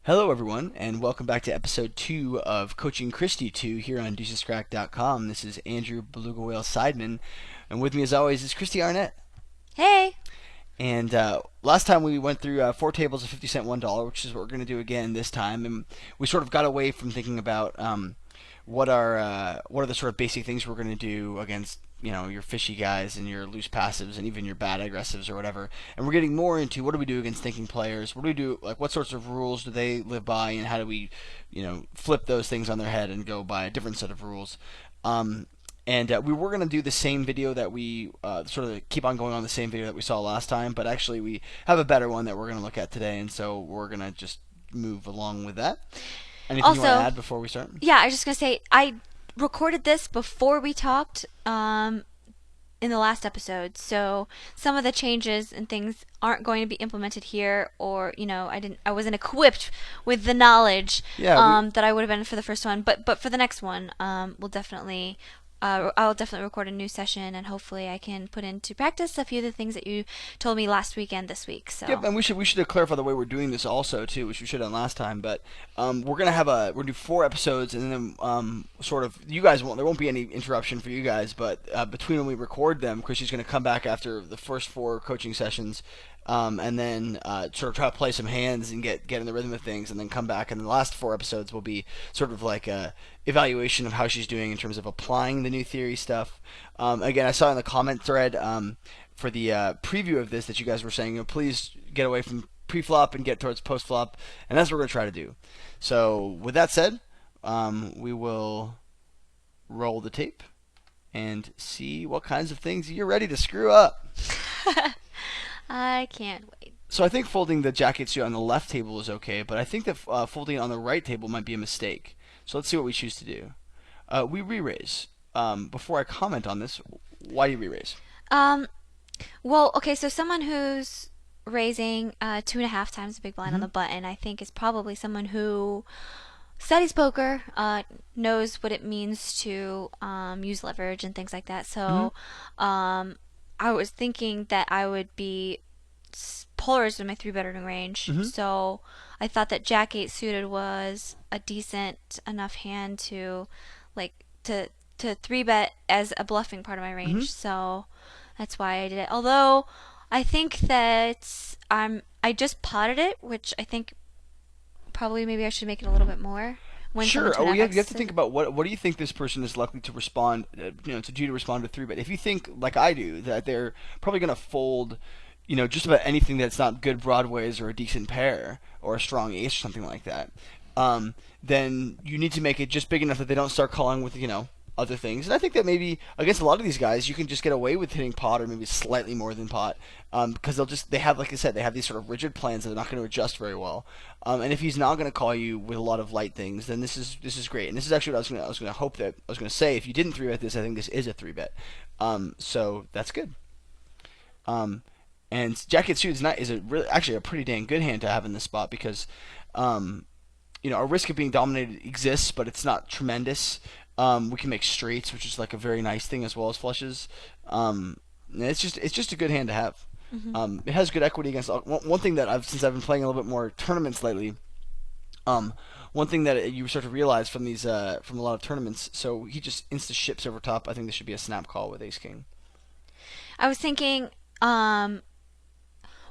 Hello, everyone, and welcome back to episode 2 of Coaching Kristy 2 here on DeucesCrack.com. This is Andrew Beluga Whale Sideman, and with me, as always, is Kristy Arnett. Hey. And last time we went through 4 tables of 50 cent $1, which is what we're going to do again this time. And we sort of got away from thinking about what are the sort of basic things we're going to do against your fishy guys and your loose passives and even your bad aggressives or whatever. And we're getting more into what do we do against thinking players? What do we do? Like what sorts of rules do they live by, and how do we flip those things on their head and go by a different set of rules? And we were going to do the same video that we sort of keep on going on the same video that we saw last time, but actually we have a better one that we're going to look at today, and so we're going to just move along with that. Anything you want to Also, add before we start? yeah, I was just gonna say I recorded this before we talked in the last episode, so some of the changes and things aren't going to be implemented here, or I wasn't equipped with the knowledge Yeah, that I would have been for the first one, but for the next one, I'll definitely record a new session, and hopefully I can put into practice a few of the things that you told me last week and this week. Yep, So. and we should clarify the way we're doing this also too, which we should have done last time. But we're gonna do 4 episodes, and then sort of there won't be any interruption for you guys. But between when we record them, Chrissy's gonna come back after the first 4 coaching sessions, and then sort of try to play some hands and get in the rhythm of things, and then come back. And the last 4 episodes will be sort of like a evaluation of how she's doing in terms of applying the new theory stuff. Again, I saw in the comment thread. For the preview of this that you guys were saying, please get away from pre-flop and get towards post-flop, and that's what we're going to try to do. So with that said, we will roll the tape and see what kinds of things you're ready to screw up. I can't wait. So I think folding the jacket suit on the left table is okay, but I think that folding it on the right table might be a mistake. So let's see what we choose to do. We re-raise. Before I comment on this, why do you re-raise? Um, Well, okay, so someone who's raising 2.5 times the big blind on Mm-hmm. the button, I think, is probably someone who studies poker, knows what it means to use leverage and things like that. Mm-hmm. So, I was thinking that I would be polarized in my three-betting range. Mm-hmm. So, I thought that Jack 8 suited was a decent enough hand to, like, to three bet as a bluffing part of my Mm-hmm. range. So. That's why I did it. Although I think that I just potted it, which I think probably maybe I should make it a little bit more when someone Sure. two Oh, and a half you have to X. think about what do you think this person is likely to respond, to do to respond to 3 bet. If you think like I do that they're probably going to fold, just about anything that's not good broadways or a decent pair or a strong ace or something like that, then you need to make it just big enough that they don't start calling with other things. And I think that maybe against a lot of these guys, you can just get away with hitting pot or maybe slightly more than pot, because they have, like I said, they have these sort of rigid plans that are not going to adjust very well. And if he's not going to call you with a lot of light things, then this is great. And this is actually what I was going to hope that I was going to say. If you didn't 3 bet this, I think this is a 3 bet. So that's good. Um, and Jacket Suit is a really actually a pretty dang good hand to have in this spot because um, a risk of being dominated exists, but it's not tremendous. We can make straights, which is like a very nice thing as well as flushes. It's just a good hand to have. Hmm. It has good equity against one thing that since I've been playing a little bit more tournaments lately. Um, One thing that you start to realize from these from a lot of tournaments, so he just insta ships over top. I think this should be a snap call with Ace King. I was thinking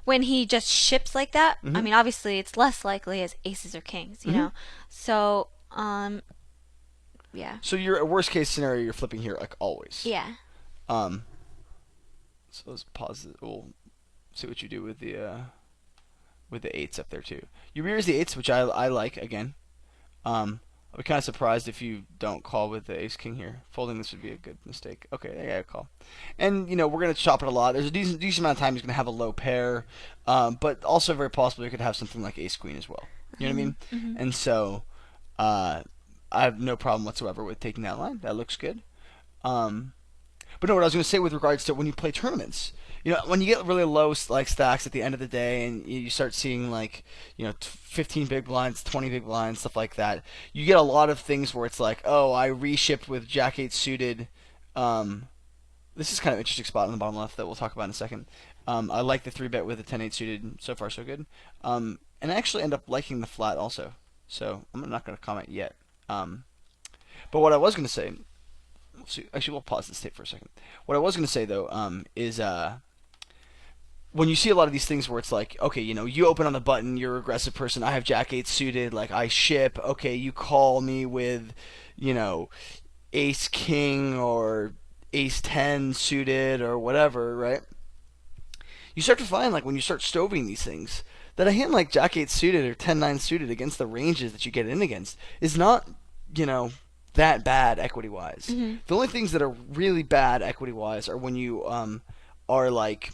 when he just ships like that. I Mm-hmm. mean, obviously it's less likely as aces or kings, you Mm-hmm. know. So yeah, So your worst case scenario, you're flipping here like always. yeah. Um, so let's pause it. We'll see what you do with the eights up there too. You rears the eights, which I like again. I'll be kind of surprised if you don't call with the ace king here. Folding this would be a good mistake. Okay, yeah, call. And we're gonna chop it a lot. There's a decent amount of time he's gonna have a low pair, but also very possible you could have something like ace queen as well. You know what I Hmm. mean? Hmm. And so, uh, I have no problem whatsoever with taking that line. That looks good. Um, but no, what I was going to say with regards to when you play tournaments, when you get really low like stacks at the end of the day, and you start seeing like 15 big blinds, 20 big blinds, stuff like that, you get a lot of things where it's like, oh, I reshipped with Jack 8 suited. Um, this is kind of an interesting spot on the bottom left that we'll talk about in a second. I like the 3 bet with the 10-8 suited. So far, so good. and I actually end up liking the flat also. So I'm not going to comment yet. Um, but what I was going to say, actually, we'll pause this tape for a second. What I was going to say though, is when you see a lot of these things where it's like, okay, you open on the button, you're an aggressive person. I have Jack 8 suited, like I ship. Okay, you call me with, you know, Ace King or Ace 10 suited or whatever, right? You start to find, like, when you start stoving these things, that a hand like Jack 8 suited or 10-9 suited against the ranges that you get in against is not, you know, that bad equity wise. Mm-hmm. The only things that are really bad equity wise are when you are like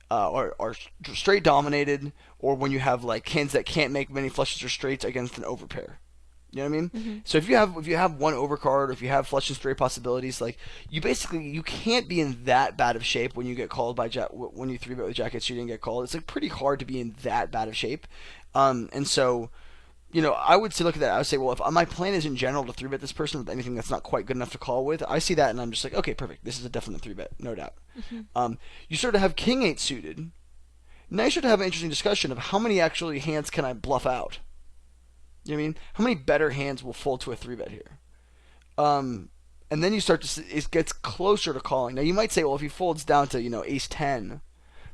are straight dominated, or when you have like hands that can't make many flushes or straights against an overpair. You know what I mean? Mm-hmm. So if you have one overcard, or if you have flush and straight possibilities, like you can't be in that bad of shape when you get called by when you 3-bet with Jack 8 suited and get called. It's like pretty hard to be in that bad of shape, and so I would say look at that. I would say, well, if my plan is in general to 3-bet this person with anything that's not quite good enough to call with, I see that and I'm just like, okay, perfect. This is a definite 3-bet, no doubt. Mm-hmm. You sort of have King 8 suited. Now you start to have an interesting discussion of how many actually hands can I bluff out. You know what I mean? How many better hands will fold to a 3-bet here? And then you start to see, it gets closer to calling. Now you might say, well, if he folds down to Ace 10,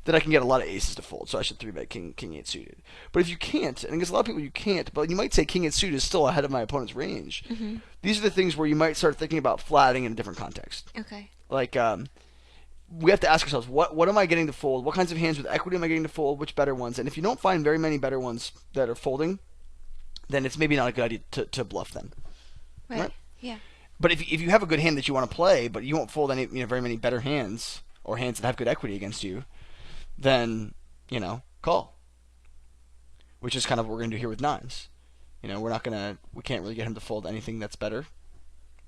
then I can get a lot of aces to fold, so I should 3-bet King 8 suited. But if you can't, and against a lot of people you can't, but you might say King 8 suited is still ahead of my opponent's range. Mm-hmm. These are the things where you might start thinking about flatting in a different context. Okay. Like, we have to ask ourselves, what am I getting to fold? What kinds of hands with equity am I getting to fold? Which better ones? And if you don't find very many better ones that are folding, then it's maybe not a good idea to bluff them. Right. Yeah. But if you have a good hand that you want to play, but you won't fold any very many better hands, or hands that have good equity against you, then call. Which is kind of what we're gonna do here with nines. We can't really get him to fold anything that's better,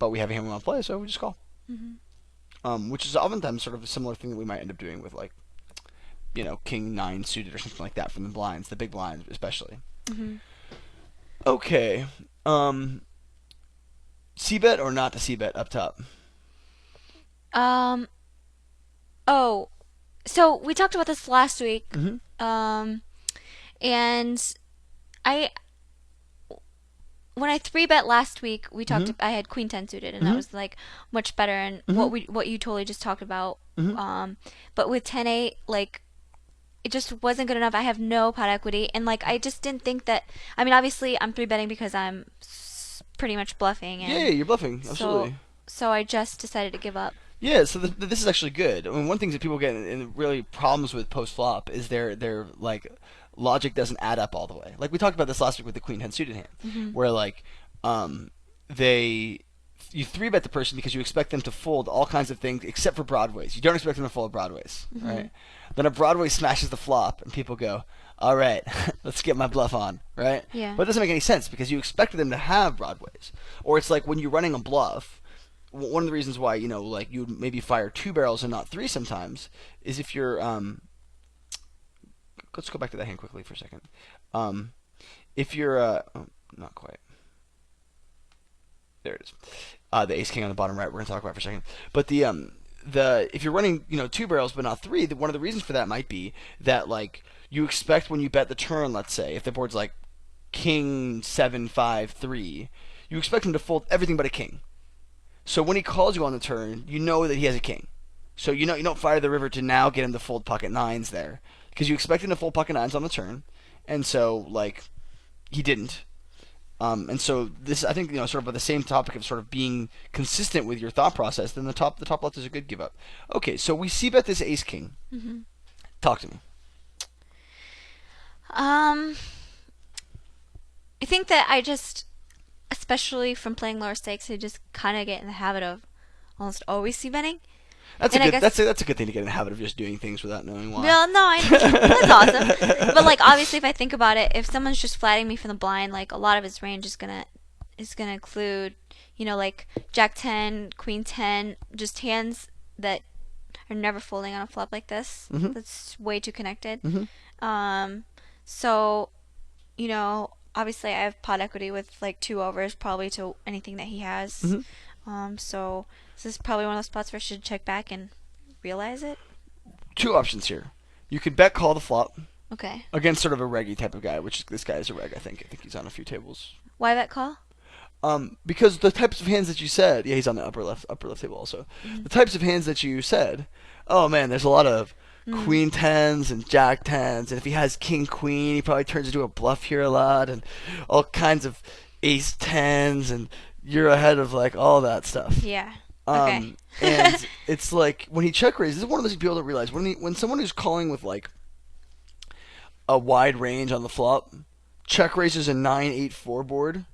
but we have a hand we want to play, so we just call. Mm-hmm. Which is oftentimes sort of a similar thing that we might end up doing with like, King 9 suited or something like that from the blinds, the big blinds especially. Mm-hmm. Okay. C-bet or not to C-bet up top? Oh, so we talked about this last week. Mm-hmm. And I when I 3-bet last week, we talked. Mm-hmm. I had Queen 10 suited, and that Mm-hmm. was like much better. And Mm-hmm. what you totally just talked about. Mm-hmm. But with 10-8, like it just wasn't good enough. I have no pot equity, and like I just didn't think that. I mean, obviously, I'm 3-betting because I'm pretty much bluffing, Yeah, and you're bluffing. Absolutely. so I just decided to give up. Yeah, so this is actually good. I mean, one thing that people get in really problems with post flop is their like logic doesn't add up all the way. Like we talked about this last week with the Queen 10 suited hand, Mm-hmm. where like they you 3-bet the person because you expect them to fold all kinds of things except for broadways. You don't expect them to fold broadways, Mm-hmm. right? Then a broadway smashes the flop, and people go, "All right, let's get my bluff on," right? Yeah. But it doesn't make any sense because you expected them to have broadways. Or it's like when you're running a bluff. One of the reasons why like you would maybe fire 2 barrels and not 3 sometimes is if you're let's go back to that hand quickly for a second. If you're oh, not quite. There it is. The ace king on the bottom right. We're gonna talk about for a second. But the if you're running 2 barrels but not 3, one of the reasons for that might be that like you expect when you bet the turn, let's say if the board's like king 7 5 3, you expect him to fold everything but a king. So when he calls you on the turn, you know that he has a king. So you don't fire the river to now get him to fold pocket nines there, because you expect him to fold pocket nines on the turn, and so like he didn't. And so this, I think, sort of by the same topic of sort of being consistent with your thought process, then the top left is a good give up. Okay, so we see bet this ace king. Mm-hmm. Talk to me. I think that I just, especially from playing lower stakes, I just kind of get in the habit of almost always c-betting. That's And a I good. guess- That's a good thing to get in the habit of just doing things without knowing why. Well, no, that's awesome. But like, obviously, if I think about it, if someone's just flatting me from the blind, like a lot of his range is gonna include, like Jack 10, Queen 10, just hands that are never folding on a flop like this. Mhm. That's way too connected. Mhm. So, obviously, I have pot equity with like 2 overs probably to anything that he has. So this is probably one of those spots where I should check back and realize it. 2 options here. You could bet call the flop, Okay. against sort of a reggy type of guy, which this guy is a reg. I think he's on a few tables. Why that call? Because the types of hands that you said, yeah, he's on the upper left table also. Mm-hmm. The types of hands that you said, oh man, there's a lot of queen tens and jack tens, and if he has king queen, he probably turns into a bluff here a lot, and all kinds of ace tens, and you're ahead of like all that stuff. Yeah. Okay. And it's like when he check raises, this is one of those people don't realize when someone who's calling with like a wide range on the flop check raises a 9-8-4 board,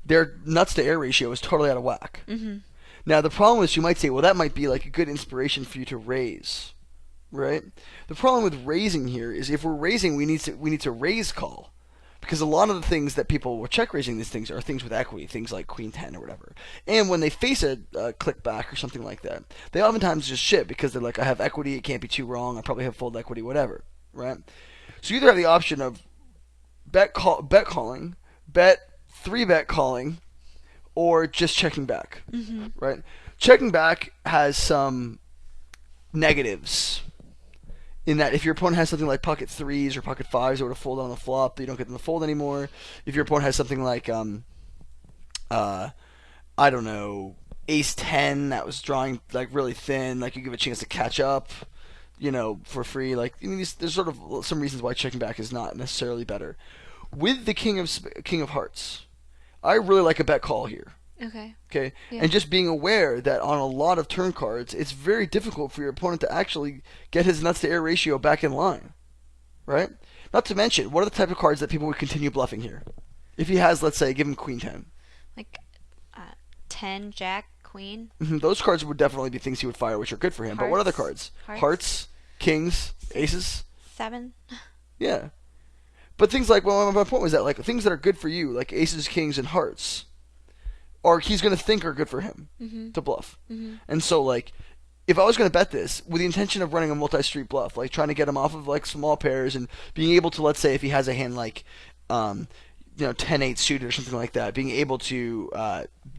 their nuts to air ratio is totally out of whack. Mm-hmm. Now the problem is you might say, well, that might be like a good inspiration for you to raise, right? The problem with raising here is if we're raising, we need to raise call, because a lot of the things that people were check raising these things are things with equity, things like queen 10 or whatever. And when they face a click back or something like that, they oftentimes just shit because they're like, I have equity, it can't be too wrong, I probably have fold equity, whatever, right? So you either have the option of bet calling, bet 3-bet calling, or just checking back, Mm-hmm. right? Checking back has some negatives in that if your opponent has something like pocket threes or pocket fives that would have folded on the flop, you don't get them to fold anymore. If your opponent has something like I don't know, ace 10 that was drawing like really thin, like you give a chance to catch up, for free. Like, there's sort of some reasons why checking back is not necessarily better. With the king of hearts, I really like a bet call here. Okay. Okay, Yeah. and just being aware that on a lot of turn cards, it's very difficult for your opponent to actually get his nuts to air ratio back in line, right? Not to mention, what are the type of cards that people would continue bluffing here? If he has, let's say, give him queen 10. Like 10, jack, queen. Those cards would definitely be things he would fire, which are good for him. But what other cards? Hearts, kings, aces. 7. Yeah. But things like, well, my point was that, like, things that are good for you, like aces, kings, and hearts, or he's going to think are good for him to bluff. And so, like, if I was going to bet this with the intention of running a multi-street bluff, like trying to get him off of, like, small pairs and being able to, let's say, if he has a hand like, 10-8 suited or something like that, being able to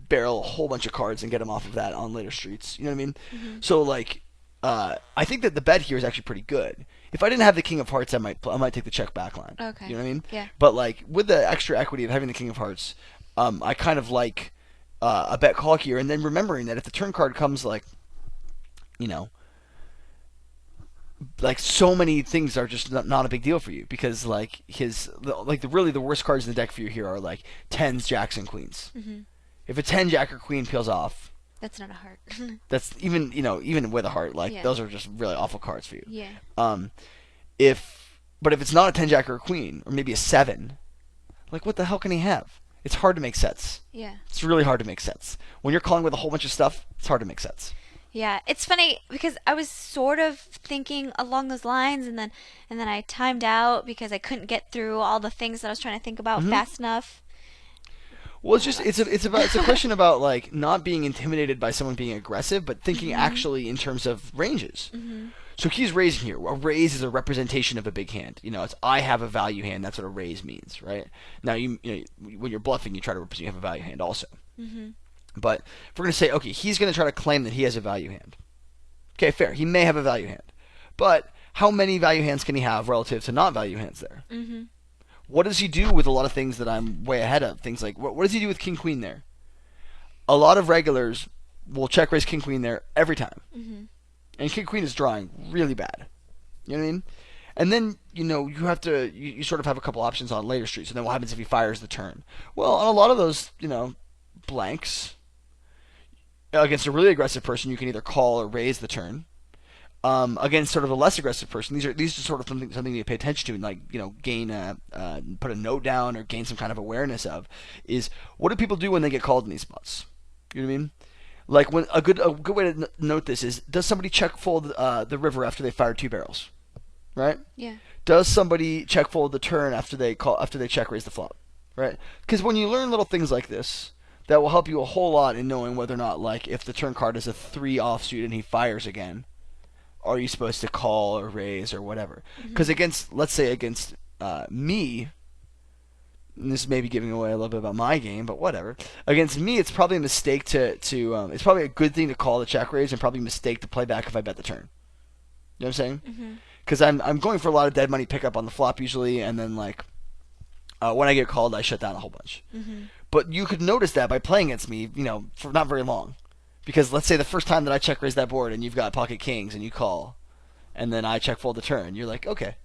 barrel a whole bunch of cards and get him off of that on later streets. You know what I mean? So, like, I think that the bet here is actually pretty good. If I didn't have the king of hearts, I might take the check back line. Okay. You know what I mean? Yeah. But, like, with the extra equity of having the king of hearts, I kind of like a bet call here, and then remembering that if the turn card comes like so many things are just not a big deal for you, because like really the worst cards in the deck for you here are like tens, jacks, and queens. If a 10 jack or queen peels off, That's not a heart. that's even with a heart, like Yeah. those are just really awful cards for you. Yeah. But if it's not a 10 jack or a queen, or maybe a 7, like what the hell can he have? It's hard to make sense. Yeah. It's really hard to make sense. When you're calling with a whole bunch of stuff, it's hard to make sense. Yeah, it's funny because I was sort of thinking along those lines, and then I timed out because I couldn't get through all the things that I was trying to think about fast enough. Well, it's a question about like not being intimidated by someone being aggressive, but thinking actually in terms of ranges. So he's raising here. A raise is a representation of a big hand. It's I have a value hand. That's what a raise means, right? Now when you're bluffing, you try to represent you have a value hand also. But if we're going to say, okay, he's going to try to claim that he has a value hand. Okay, fair. He may have a value hand. But how many value hands can he have relative to not value hands there? What does he do with a lot of things that I'm way ahead of? Things like, what does he do with king queen there? A lot of regulars will check raise king queen there every time. And king queen is drawing really bad. You know what I mean? And then, you have to, you sort of have a couple options on later streets. And then what happens if he fires the turn? Well, on a lot of those, blanks, against a really aggressive person, you can either call or raise the turn. Against sort of a less aggressive person, these are sort of something you pay attention to, and like gain put a note down or gain some kind of awareness of, is what do people do when they get called in these spots? You know what I mean? Like when a good way to note this is, does somebody check fold the river after they fire 2 barrels, right? Yeah. Does somebody check fold the turn after they check raise the flop, right? Because when you learn little things like this, that will help you a whole lot in knowing whether or not, like, if the turn card is a 3 offsuit and he fires again, are you supposed to call or raise or whatever? Because let's say against me, and this may be giving away a little bit about my game, but whatever. Against me, it's probably a mistake it's probably a good thing to call the check raise, and probably a mistake to play back if I bet the turn. You know what I'm saying? because I'm going for a lot of dead money pickup on the flop usually, and then like when I get called, I shut down a whole bunch. Mm-hmm. But you could notice that by playing against me, for not very long, because let's say the first time that I check raise that board and you've got pocket kings and you call, and then I check fold the turn, you're like, okay,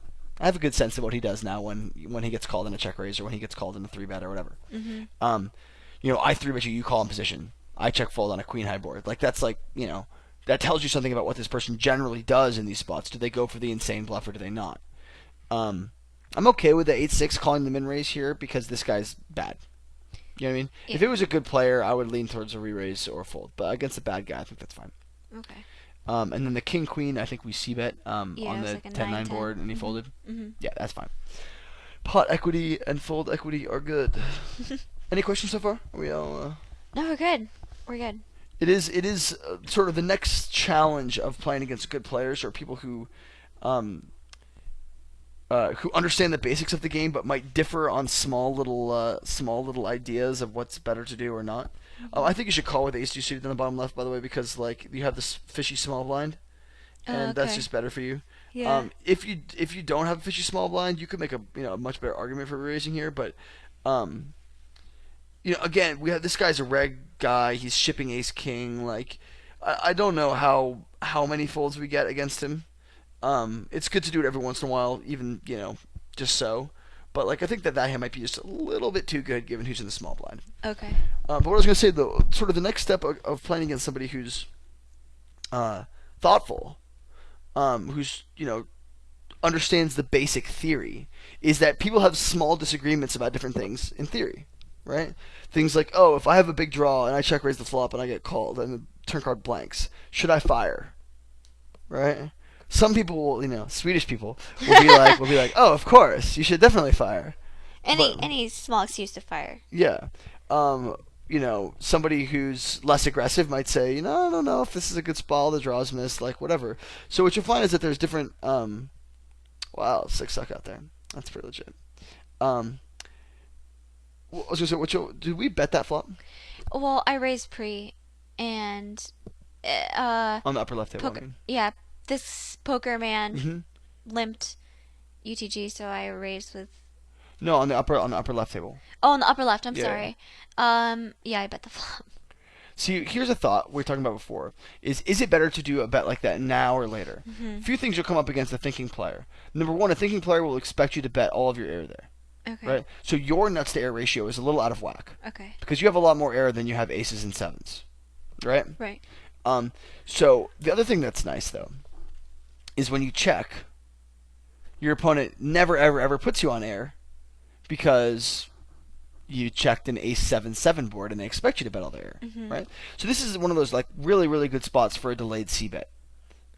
I have a good sense of what he does now when he gets called in a check raise or when he gets called in a 3-bet or whatever. Mm-hmm. I 3-bet you call in position. I check fold on a queen high board. Like that's like, that tells you something about what this person generally does in these spots. Do they go for the insane bluff or do they not? I'm okay with the 8-6 calling the min raise here because this guy's bad. You know what I mean? Yeah. If it was a good player, I would lean towards a re-raise or a fold. But against a bad guy, I think that's fine. Okay. And then the king queen, I think we c-bet on Yeah, it was the like a 10-9 9-10. board, and he Mhm. folded. Mm-hmm. Yeah, that's fine. Pot equity and fold equity are good. Any questions so far? Are we all? No, we're good. We're good. It is sort of the next challenge of playing against good players or people who understand the basics of the game but might differ on small little ideas of what's better to do or not. I think you should call with ace 2 suited in the bottom left, by the way, because like you have this fishy small blind, and that's Okay. just better for you. Yeah. If you don't have a fishy small blind, you could make a much better argument for raising here, but again, we have this guy's a reg guy. He's shipping ace king. Like, I don't know how many folds we get against him. It's good to do it every once in a while, even just so. But like, I think that hand might be just a little bit too good given who's in the small blind. Okay. But what I was gonna say though, sort of the next step of playing against somebody who's thoughtful, who's understands the basic theory, is that people have small disagreements about different things in theory, right? Things like, oh, if I have a big draw and I check raise the flop and I get called and the turn card blanks, should I fire? Right? Some people will, Swedish people will be like, oh, of course, you should definitely fire. Any small excuse to fire. Yeah. Somebody who's less aggressive might say, I don't know if this is a good spot, the draw's missed, like whatever. So what you'll find is that there's different. Wow, 6 suck out there. That's pretty legit. I was gonna say, did we bet that flop Well, I raised pre, and on the upper left table? poker. Yeah, this poker man Mm-hmm. limped UTG, so I raised with. No, on the upper left table. Oh, on the upper left. I'm Yeah. sorry. Yeah, I bet the flop. See, here's a thought we were talking about before: is it better to do a bet like that now or later? Mm-hmm. A few things you'll come up against a thinking player. Number one, a thinking player will expect you to bet all of your air there. Okay. Right? So your nuts to air ratio is a little out of whack Okay. because you have a lot more air than you have aces and sevens, right? Right. So the other thing that's nice though is when you check, your opponent never ever ever puts you on air because you checked an ace 7-7 board and they expect you to bet all their air, Mm-hmm. right? So this is one of those like really really good spots for a delayed c bet.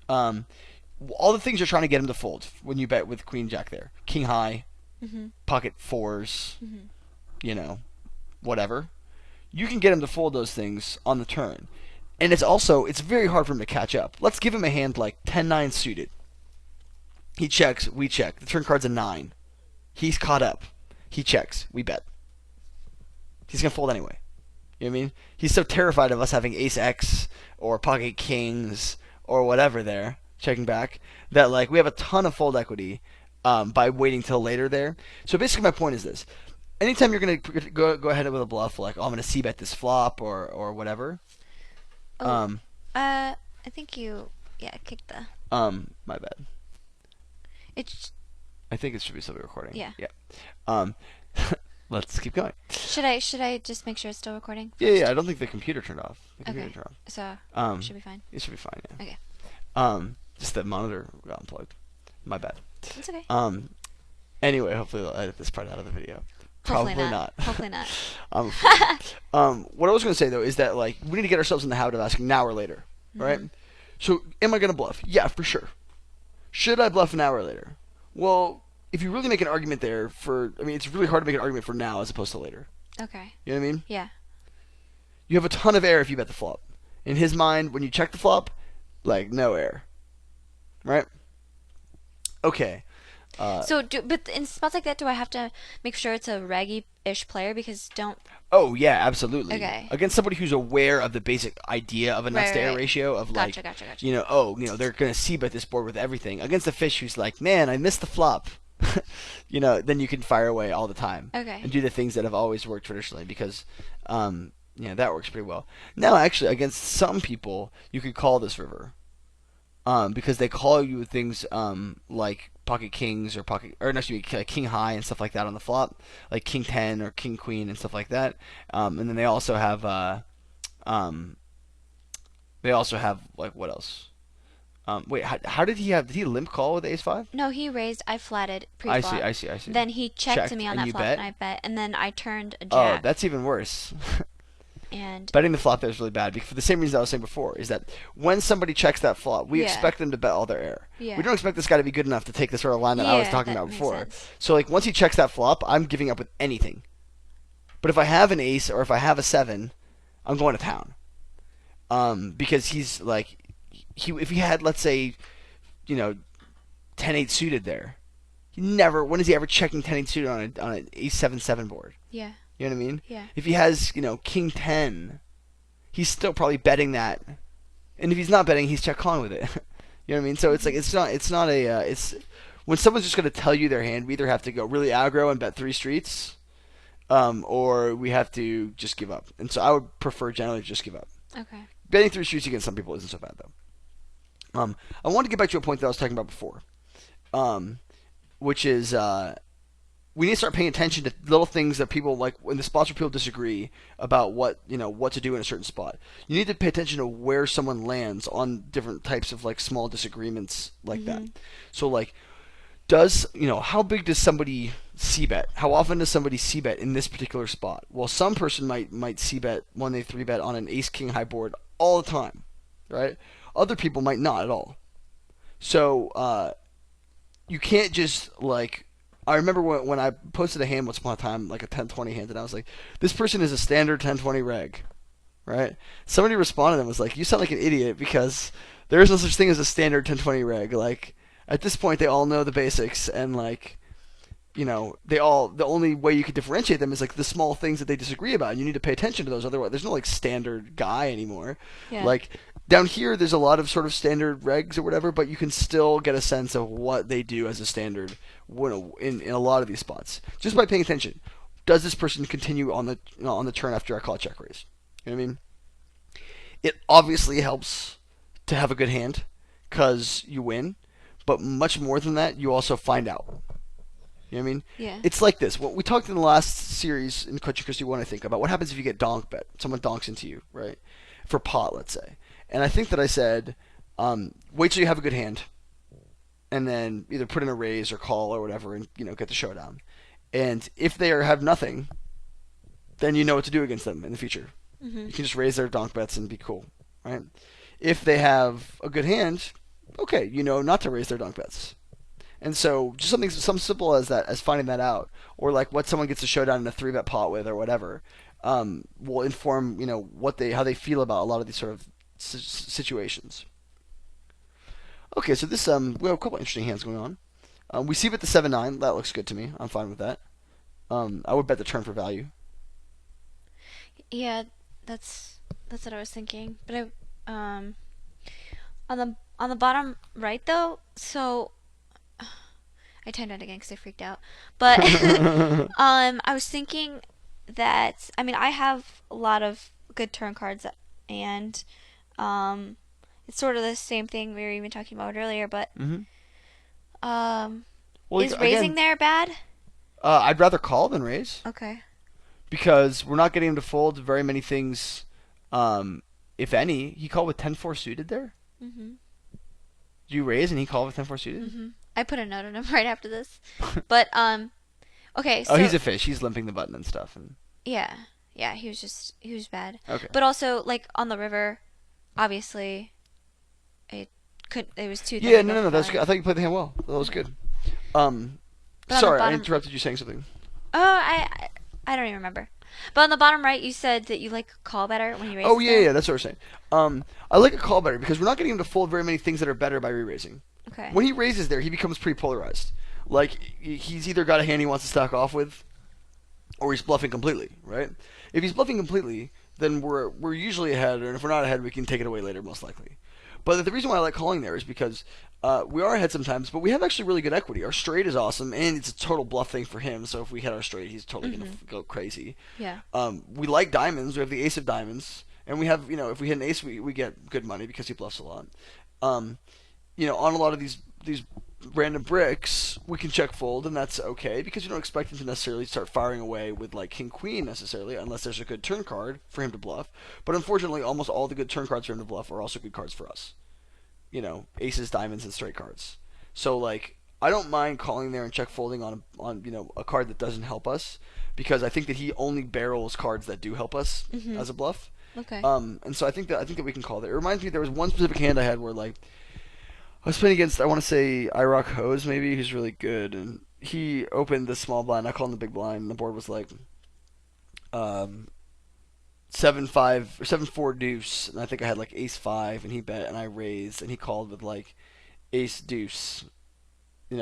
All the things you're trying to get him to fold when you bet with queen jack there, king high. Mm-hmm. Pocket fours, Mm-hmm. Whatever. You can get him to fold those things on the turn. And it's very hard for him to catch up. Let's give him a hand like 10-9 suited. He checks, we check. The turn card's a 9. He's caught up. He checks, we bet. He's going to fold anyway. You know what I mean? He's so terrified of us having ace X or pocket kings or whatever there, checking back, that like we have a ton of fold equity by waiting till later there. So basically my point is this. Anytime you're going to go ahead with a bluff, like, oh, I'm going to c-bet this flop or whatever. Oh, I think you, kicked the. My bad. It's. I think it should be still recording. Yeah. Yeah. Let's keep going. Should I just make sure it's still recording? Yeah. I don't think the computer turned off. The computer Okay. turned off. So should be fine. It should be fine. Yeah. Okay. Just the monitor got unplugged. My bad. It's okay. Anyway, hopefully I'll edit this part out of the video. Hopefully Probably not. Hopefully not. What I was going to say though is that like we need to get ourselves in the habit of asking now or later, right? Mhm. So, am I going to bluff? Yeah, for sure. Should I bluff an hour later? Well, if you really make an argument there it's really hard to make an argument for now as opposed to later. Okay. You know what I mean? Yeah. You have a ton of air if you bet the flop. In his mind, when you check the flop, like no air, right? Okay. But in spots like that, do I have to make sure it's a reggy-ish player because don't? Oh yeah, absolutely. Okay. Against somebody who's aware of the basic idea of a nuts Right, to right, air right. ratio of Gotcha, like, gotcha, gotcha. they're gonna see bet this board with everything. Against a fish who's like, man, I missed the flop. Then you can fire away all the time Okay. and do the things that have always worked traditionally because, that works pretty well. Now, actually, against some people, you could call this river. Because they call you things like pocket kings or not, excuse me, king high and stuff like that on the flop, like king 10 or king queen and stuff like that. And then um, they also have like what else? Wait, how did he have? Did he limp call with ace five? No, he raised. I flatted I see, pre-flop. I see, I see. Then he checked to Checked me on and that you flop, bet. and I bet, and then I turned a Oh, jack. that's even worse. And Betting the flop there is really bad because for the same reason I was saying before is that when somebody checks that flop, we Yeah. expect them to bet all their air. Yeah. We don't expect this guy to be good enough to take the sort of line that I was Yeah, talking that about makes before. sense. So like once he checks that flop, I'm giving up with anything. But if I have an ace or if I have a seven, I'm going to town. Because he's like, if he had, let's say, 10-8 suited there, when is he ever checking 10-8 suited on an ace 7-7 board? yeah, You know what I mean? yeah. If he has, king 10, he's still probably betting that. And if he's not betting, he's check calling with it. You know what I mean? So it's like it's when someone's just going to tell you their hand, we either have to go really aggro and bet three streets, or we have to just give up. And so I would prefer generally to just give up. Okay. Betting three streets against some people isn't so bad though. I want to get back to a point that I was talking about before, which is we need to start paying attention to little things that people like in the spots where people disagree about what to do in a certain spot. You need to pay attention to where someone lands on different types of like small disagreements like that. So like, how big does somebody c-bet? How often does somebody c-bet in this particular spot? Well, some person might c-bet when they 3-bet on an ace king high board all the time, right? Other people might not at all. So you can't just like. I remember when I posted a hand once upon a time, like a 10-20 hand, and I was like, this person is a standard 10-20 reg, right? Somebody responded and was like, you sound like an idiot because there is no such thing as a standard 10-20 reg. Like, at this point, they all know the basics, and like, the only way you could differentiate them is like the small things that they disagree about, and you need to pay attention to those. Otherwise, there's no like standard guy anymore. Yeah. Like, down here, there's a lot of sort of standard regs or whatever, but you can still get a sense of what they do as a standard in a lot of these spots just by paying attention. Does this person continue on the turn after I call check raise? You know what I mean? It obviously helps to have a good hand because you win, but much more than that, you also find out. You know what I mean? Yeah. It's like this. What we talked in the last series in Coach Kristy 1, I think, about what happens if you get donk bet. Someone donks into you, right? For pot, let's say. And I think that I said, wait till you have a good hand, and then either put in a raise or call or whatever, and get the showdown. And if they have nothing, then you know what to do against them in the future. You can just raise their donk bets and be cool, right? If they have a good hand, okay, you know not to raise their donk bets. And so just something simple as that, as finding that out, or like what someone gets a showdown in a 3-bet pot with or whatever, will inform how they feel about a lot of these sort of situations. Okay, so this we have a couple interesting hands going on. We see bet the 7-9. That looks good to me. I'm fine with that. I would bet the turn for value. Yeah, that's what I was thinking. But on the bottom right though, so I timed out again because I freaked out. But I was thinking that I have a lot of good turn cards, and it's sort of the same thing we were even talking about earlier. But Well, is raising again, there bad? I'd rather call than raise Okay. because we're not getting him to fold very many things, if any. He called with 10-4 suited there. Do you raise and he called with 10-4 suited? I put a note on him right after this. But okay. So Oh, he's a fish. He's limping the button and stuff. And yeah, he was bad. okay. But also like on the river, obviously, it was too. Yeah, no, that's good. I thought you played the hand well. That was good. But on the Sorry, I bottom- interrupted you saying something. Oh, I don't even remember. But on the bottom right, you said that you like call better when you raise. Oh yeah, that's what we're saying. I like a call better because we're not getting him to fold very many things that are better by re-raising. Okay. When he raises there, he becomes pretty polarized. Like he's either got a hand he wants to stack off with, or he's bluffing completely, right? If he's bluffing completely, then we're usually ahead, and if we're not ahead, we can take it away later, most likely. But the reason why I like calling there is because we are ahead sometimes, but we have actually really good equity. Our straight is awesome, and it's a total bluff thing for him. So if we hit our straight, he's totally gonna go crazy. Yeah. We like diamonds. We have the ace of diamonds, and we have if we hit an ace, we get good money because he bluffs a lot. Um, on a lot of these random bricks, we can check fold, and that's okay because you don't expect him to necessarily start firing away with like king queen necessarily, unless there's a good turn card for him to bluff. But unfortunately, almost all the good turn cards for him to bluff are also good cards for us. Aces, diamonds, and straight cards. So like, I don't mind calling there and check folding on a card that doesn't help us because I think that he only barrels cards that do help us as a bluff. Okay. And so I think that we can call there. It reminds me there was one specific hand I had where like I was playing against, I want to say, Irock Hose, maybe, who's really good, and he opened the small blind, I called him the big blind, and the board was like, 7-5, or 7-4 deuce, and I think I had like ace-5, and he bet, and I raised, and he called with like ace-deuce,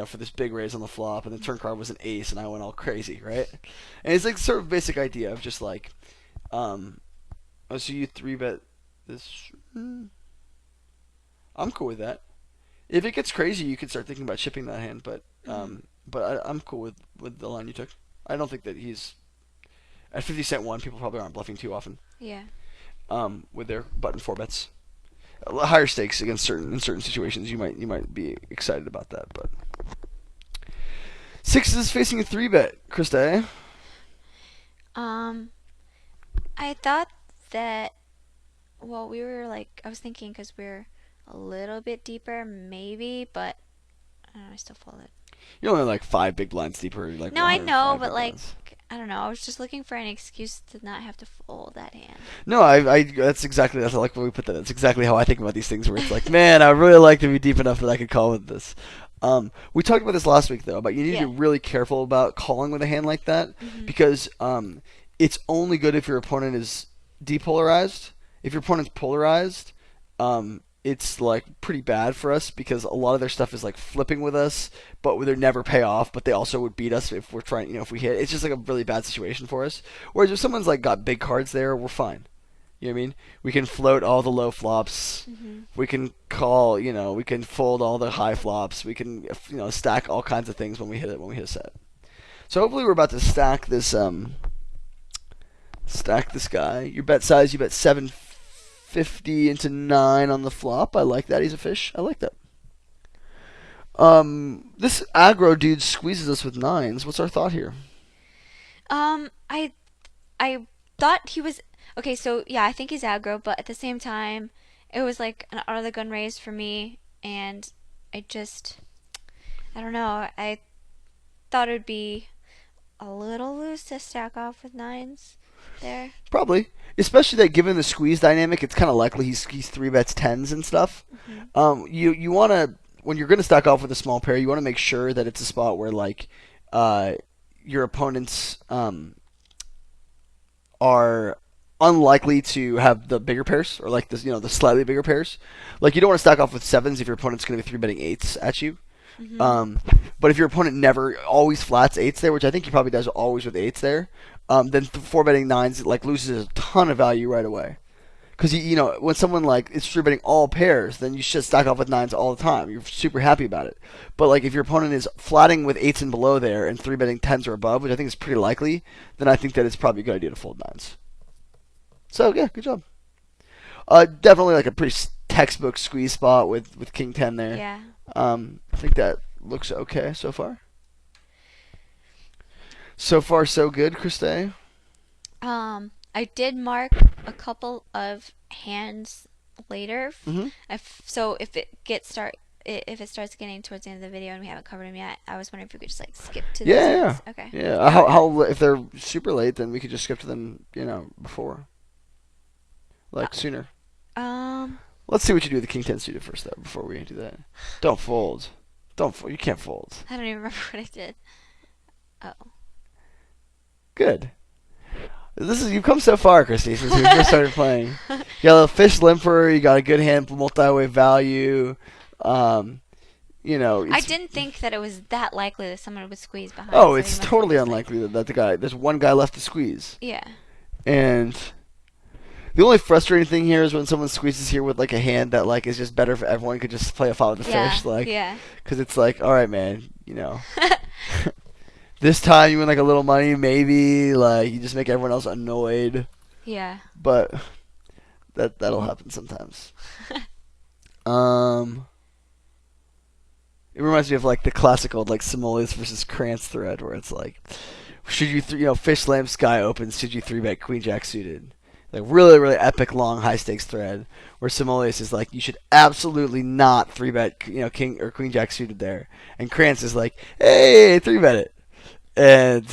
for this big raise on the flop, and the turn card was an ace, and I went all crazy, right? And it's like sort of basic idea of just like, so you 3-bet this, I'm cool with that. If it gets crazy, you could start thinking about chipping that hand, but I'm cool with the line you took. I don't think that he's at 50 cent one. People probably aren't bluffing too often. Yeah. With their button 4 bets, higher stakes against in certain situations, you might be excited about that. But sixes is facing a 3-bet, Kristy. I thought that. Well, we were like, I was thinking because we're a little bit deeper, maybe, but I don't know, I still folded. You're only like 5 big blinds deeper. Like No, I know, 105 but big like, blinds. I don't know. I was just looking for an excuse to not have to fold that hand. No, that's like when we put that. That's exactly how I think about these things. Where it's like, man, I would really like to be deep enough that I could call with this. We talked about this last week though, but you need to be really careful about calling with a hand like that because it's only good if your opponent is depolarized. If your opponent's polarized, it's like pretty bad for us because a lot of their stuff is like flipping with us, but they never pay off. But they also would beat us if we're trying, if we hit. It's just like a really bad situation for us. Whereas if someone's like got big cards there, we're fine. You know what I mean? We can float all the low flops. We can call, we can fold all the high flops. We can, stack all kinds of things when we hit a set. So hopefully we're about to stack this guy. Your bet size, you bet 750 into 9 on the flop. I like that. He's a fish. I like that. This aggro dude squeezes us with 9s. What's our thought here? I thought he was okay. So yeah, I think he's aggro, but at the same time, it was like an out of the gun raise for me, and I don't know. I thought it would be a little loose to stack off with 9s there. Probably, especially that given the squeeze dynamic, it's kind of likely he's 3-bets 10s and stuff. You want to, when you're going to stack off with a small pair, you want to make sure that it's a spot where like your opponents are unlikely to have the bigger pairs or like this, the slightly bigger pairs. Like you don't want to stack off with 7s if your opponent's going to be 3-betting 8s at you. But if your opponent never always flats 8s there, which I think he probably does always with 8s there, then 4-betting 9s like loses a ton of value right away. Because when someone like is 3-betting all pairs, then you should stack off with 9s all the time. You're super happy about it. But like if your opponent is flatting with 8s and below there and 3-betting 10s or above, which I think is pretty likely, then I think that it's probably a good idea to fold 9s. So yeah, good job. Definitely like a pretty textbook squeeze spot with King 10 there. Yeah. I think that looks okay so far. So far, so good, Kristy. I did mark a couple of hands later. So if it starts getting towards the end of the video and we haven't covered them yet, I was wondering if we could just like skip to those Yeah. ones. Okay. Yeah. How if they're super late, then we could just skip to them, before, like sooner. Let's see what you do with the King 10 suited first, though, before we do that. Don't fold. Don't fold. You can't fold. I don't even remember what I did. Oh. Good. You've come so far, Kristy, since we first started playing. You got a little fish limper. You got a good hand, multi-way value. I It's didn't think that it was that likely that someone would squeeze behind, oh, so he it's must have totally just like, unlikely that there's one guy left to squeeze. yeah, And the only frustrating thing here is when someone squeezes here with like a hand that like is just better if everyone could just play a follow the yeah, fish, like, yeah. because it's like, all right, man, this time you win like a little money, maybe like you just make everyone else annoyed, Yeah. but that'll happen sometimes. Um, it reminds me of like the classical like Simoleus versus Krantz thread where it's like, should you fish slam sky opens, should you three bet queen jack suited. Like really, really epic, long, high stakes thread where Simoleus is like, you should absolutely not three bet, king or queen jack suited there, and Krantz is like, hey, three bet it. And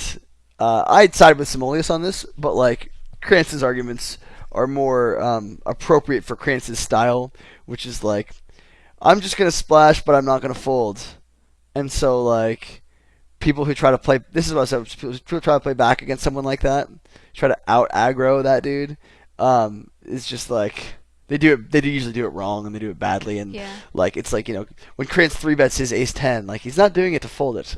I'd side with Simoleus on this, but like Krantz's arguments are more appropriate for Krantz's style, which is like, I'm just gonna splash, but I'm not gonna fold. And so like people who try to play, this is what I said, people who try to play back against someone like that, try to out aggro that dude, it's just like they do usually do it wrong and they do it badly, and Yeah. like it's like when Krantz three bets his ace 10, like he's not doing it to fold it,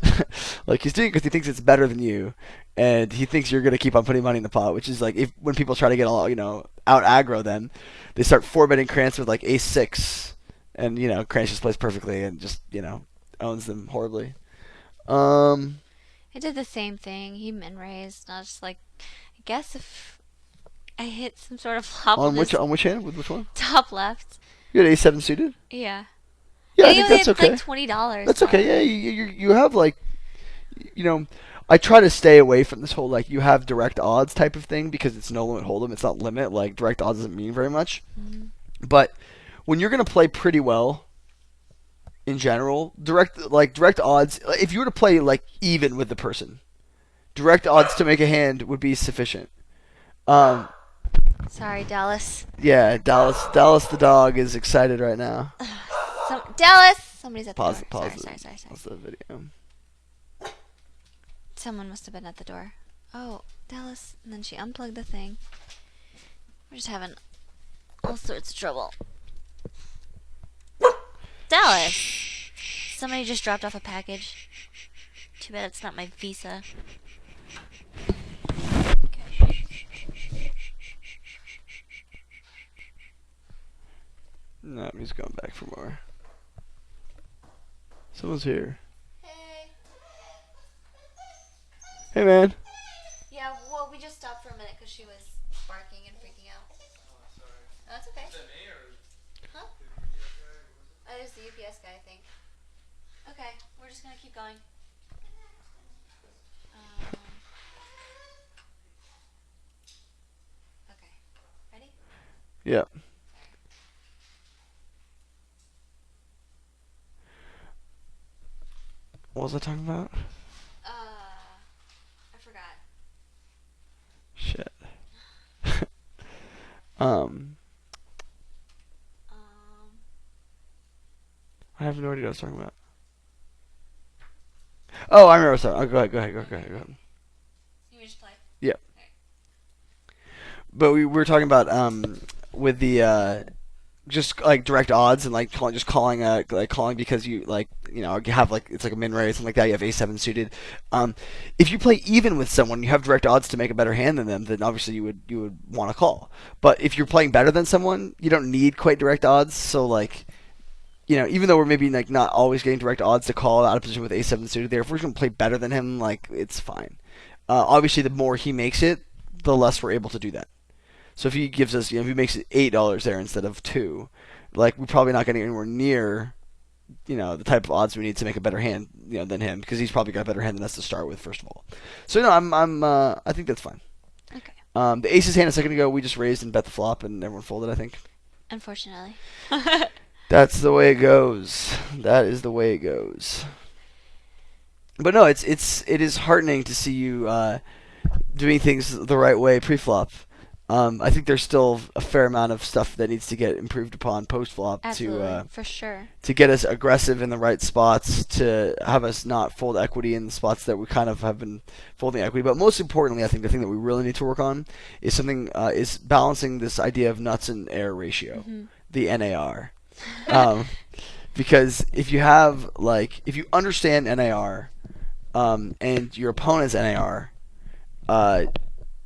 like he's doing it because he thinks it's better than you, and he thinks you're gonna keep on putting money in the pot, which is like if when people try to get all out aggro, then they start four betting Krantz with like ace 6, and Krantz just plays perfectly and just owns them horribly. Um, I did the same thing. He min raised. And I was just like, I guess if I hit some sort of flop on with which his on which hand with which one? top left. You had ace 7 suited. Yeah. Yeah, And I he think only that's had okay. like $20. That's okay. Yeah, you have like, you know, I try to stay away from this whole like you have direct odds type of thing because it's no limit hold'em. It's not limit. Like direct odds doesn't mean very much. Mm-hmm. But when you're gonna play pretty well in general, direct odds. If you were to play like even with the person, direct odds to make a hand would be sufficient. Um, Sorry, Dallas. yeah, Dallas the dog is excited right now. Dallas! Somebody's at the Pause door. pause Sorry. pause the video. Someone must have been at the door. Oh, Dallas. And then she unplugged the thing. We're just having all sorts of trouble. Dallas! Somebody just dropped off a package. Too bad it's not my visa. Okay. No, he's going back for more. Someone's here. Hey. Hey, man. Yeah, well, we just stopped for a minute because she was barking and freaking out. Oh, sorry. Oh, that's okay. Is that me or Huh? the UPS guy? Or was it? It was the UPS guy, I think. Okay, we're just gonna keep going. Okay. Ready? Yeah. What was I talking about? I forgot. Shit. um, I have no idea what I was talking about. Oh, I remember what I was talking. Oh, go ahead. You just play. Yeah. But we were talking about with the just like direct odds and like calling because you have like it's like a min raise something like that. You have a7 suited. If you play even with someone, you have direct odds to make a better hand than them. Then obviously you would want to call. But if you're playing better than someone, you don't need quite direct odds. So like. Even though we're maybe like not always getting direct odds to call out of position with a7 suited there, if we're gonna play better than him, like it's fine. Obviously, the more he makes it, the less we're able to do that. So if he gives us, if he makes it $8 there instead of 2, like we're probably not getting anywhere near, the type of odds we need to make a better hand, than him because he's probably got a better hand than us to start with first of all. So I think that's fine. Okay. The aces hand a second ago, we just raised and bet the flop and everyone folded. I think. Unfortunately. That's the way it goes. That is the way it goes. But no, it is heartening to see you doing things the right way pre-flop. I think there's still a fair amount of stuff that needs to get improved upon post-flop Absolutely, for sure. to get us aggressive in the right spots, to have us not fold equity in the spots that we kind of have been folding equity. But most importantly, I think the thing that we really need to work on is is balancing this idea of nuts and air ratio, the NAR. because if you understand NAR, and your opponent's NAR, uh,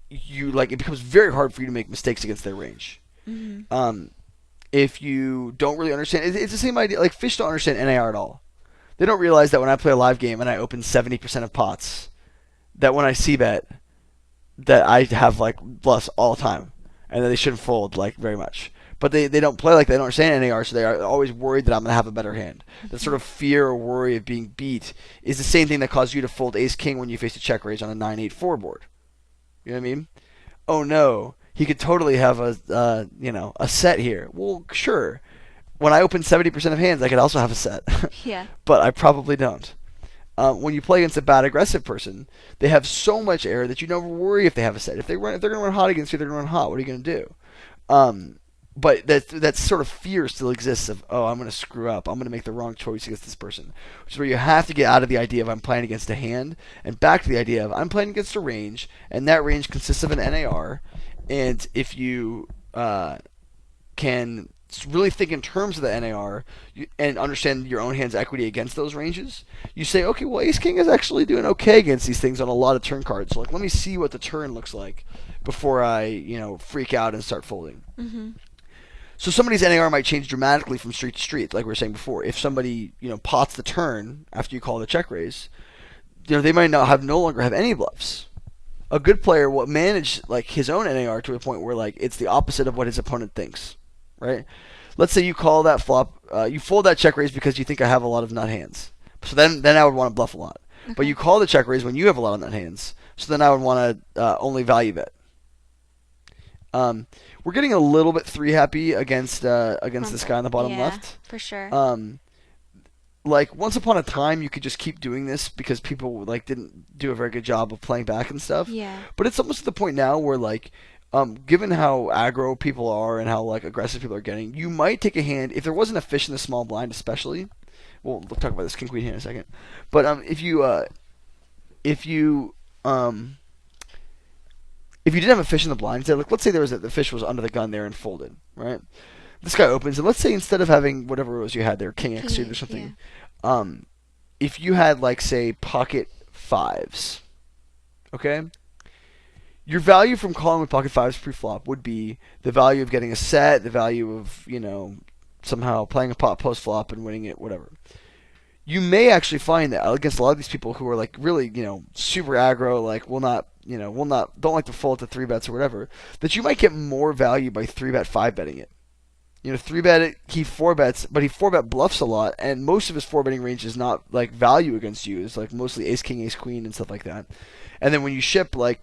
it becomes very hard for you to make mistakes against their range. Hmm. Um, if you don't really understand, it's the same idea. Like fish don't understand NAR at all. They don't realize that when I play a live game and I open 70% of pots, that when I c bet, that I have like bluffs all the time, and that they shouldn't fold like very much. But they don't play like they don't understand NAR, so they are always worried that I'm gonna have a better hand. That sort of fear or worry of being beat is the same thing that caused you to fold Ace King when you faced a check raise on a 9-8-4 board. You know what I mean? Oh no, he could totally have a set here. Well, sure. When I open 70% of hands, I could also have a set, Yeah. but I probably don't. When you play against a bad aggressive person, they have so much error that you never worry if they have a set. If they're going to run hot against you, they're going to run hot. What are you going to do? Um, but that sort of fear still exists of, oh, I'm going to screw up. I'm going to make the wrong choice against this person. Which is where you have to get out of the idea of I'm playing against a hand and back to the idea of I'm playing against a range, and that range consists of an NAR. And if you can really think in terms of the NAR and understand your own hand's equity against those ranges, you say, okay, well, Ace King is actually doing okay against these things on a lot of turn cards. So, like, let me see what the turn looks like before I, freak out and start folding. Hmm. So somebody's NAR might change dramatically from street to street, like we were saying before. If somebody, pots the turn after you call the check raise, they might no longer have any bluffs. A good player will manage like his own NAR to a point where like it's the opposite of what his opponent thinks, right? Let's say you call that flop, you fold that check raise because you think I have a lot of nut hands. So then I would want to bluff a lot. But Okay. you call the check raise when you have a lot of nut hands. So then I would want to only value bet. We're getting a little bit three happy against this guy on the bottom Yeah, left. for sure. Like once upon a time you could just keep doing this because people like didn't do a very good job of playing back and stuff. Yeah. But it's almost to the point now where like given how aggro people are and how like aggressive people are getting, you might take a hand if there wasn't a fish in the small blind, especially. We'll talk about this king queen hand in a second. But if you if you didn't have a fish in the blind, like let's say the fish was under the gun there and folded, right? This guy opens, and let's say instead of having whatever it was you had there, king x suited or something, if you had like say pocket fives, okay, your value from calling with pocket fives pre-flop would be the value of getting a set, the value of somehow playing a pot post flop and winning it, whatever. You may actually find that against a lot of these people who are like really super aggro, like don't like to fold to three bets or whatever, that you might get more value by three bet five betting it. Three bet it, he four bets, but he four bet bluffs a lot, and most of his four betting range is not like value against you. It's like mostly ace king, ace queen, and stuff like that. And then when you ship, like,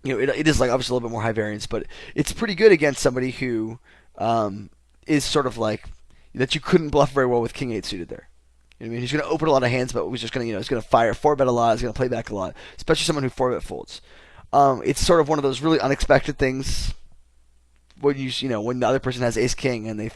it is like obviously a little bit more high variance, but it's pretty good against somebody who is sort of like that you couldn't bluff very well with king eight suited there. You know what I mean? He's going to open a lot of hands, but he's just going to, he's going to fire four bet a lot. He's going to play back a lot, especially someone who four bet folds. It's sort of one of those really unexpected things when when the other person has ace king and they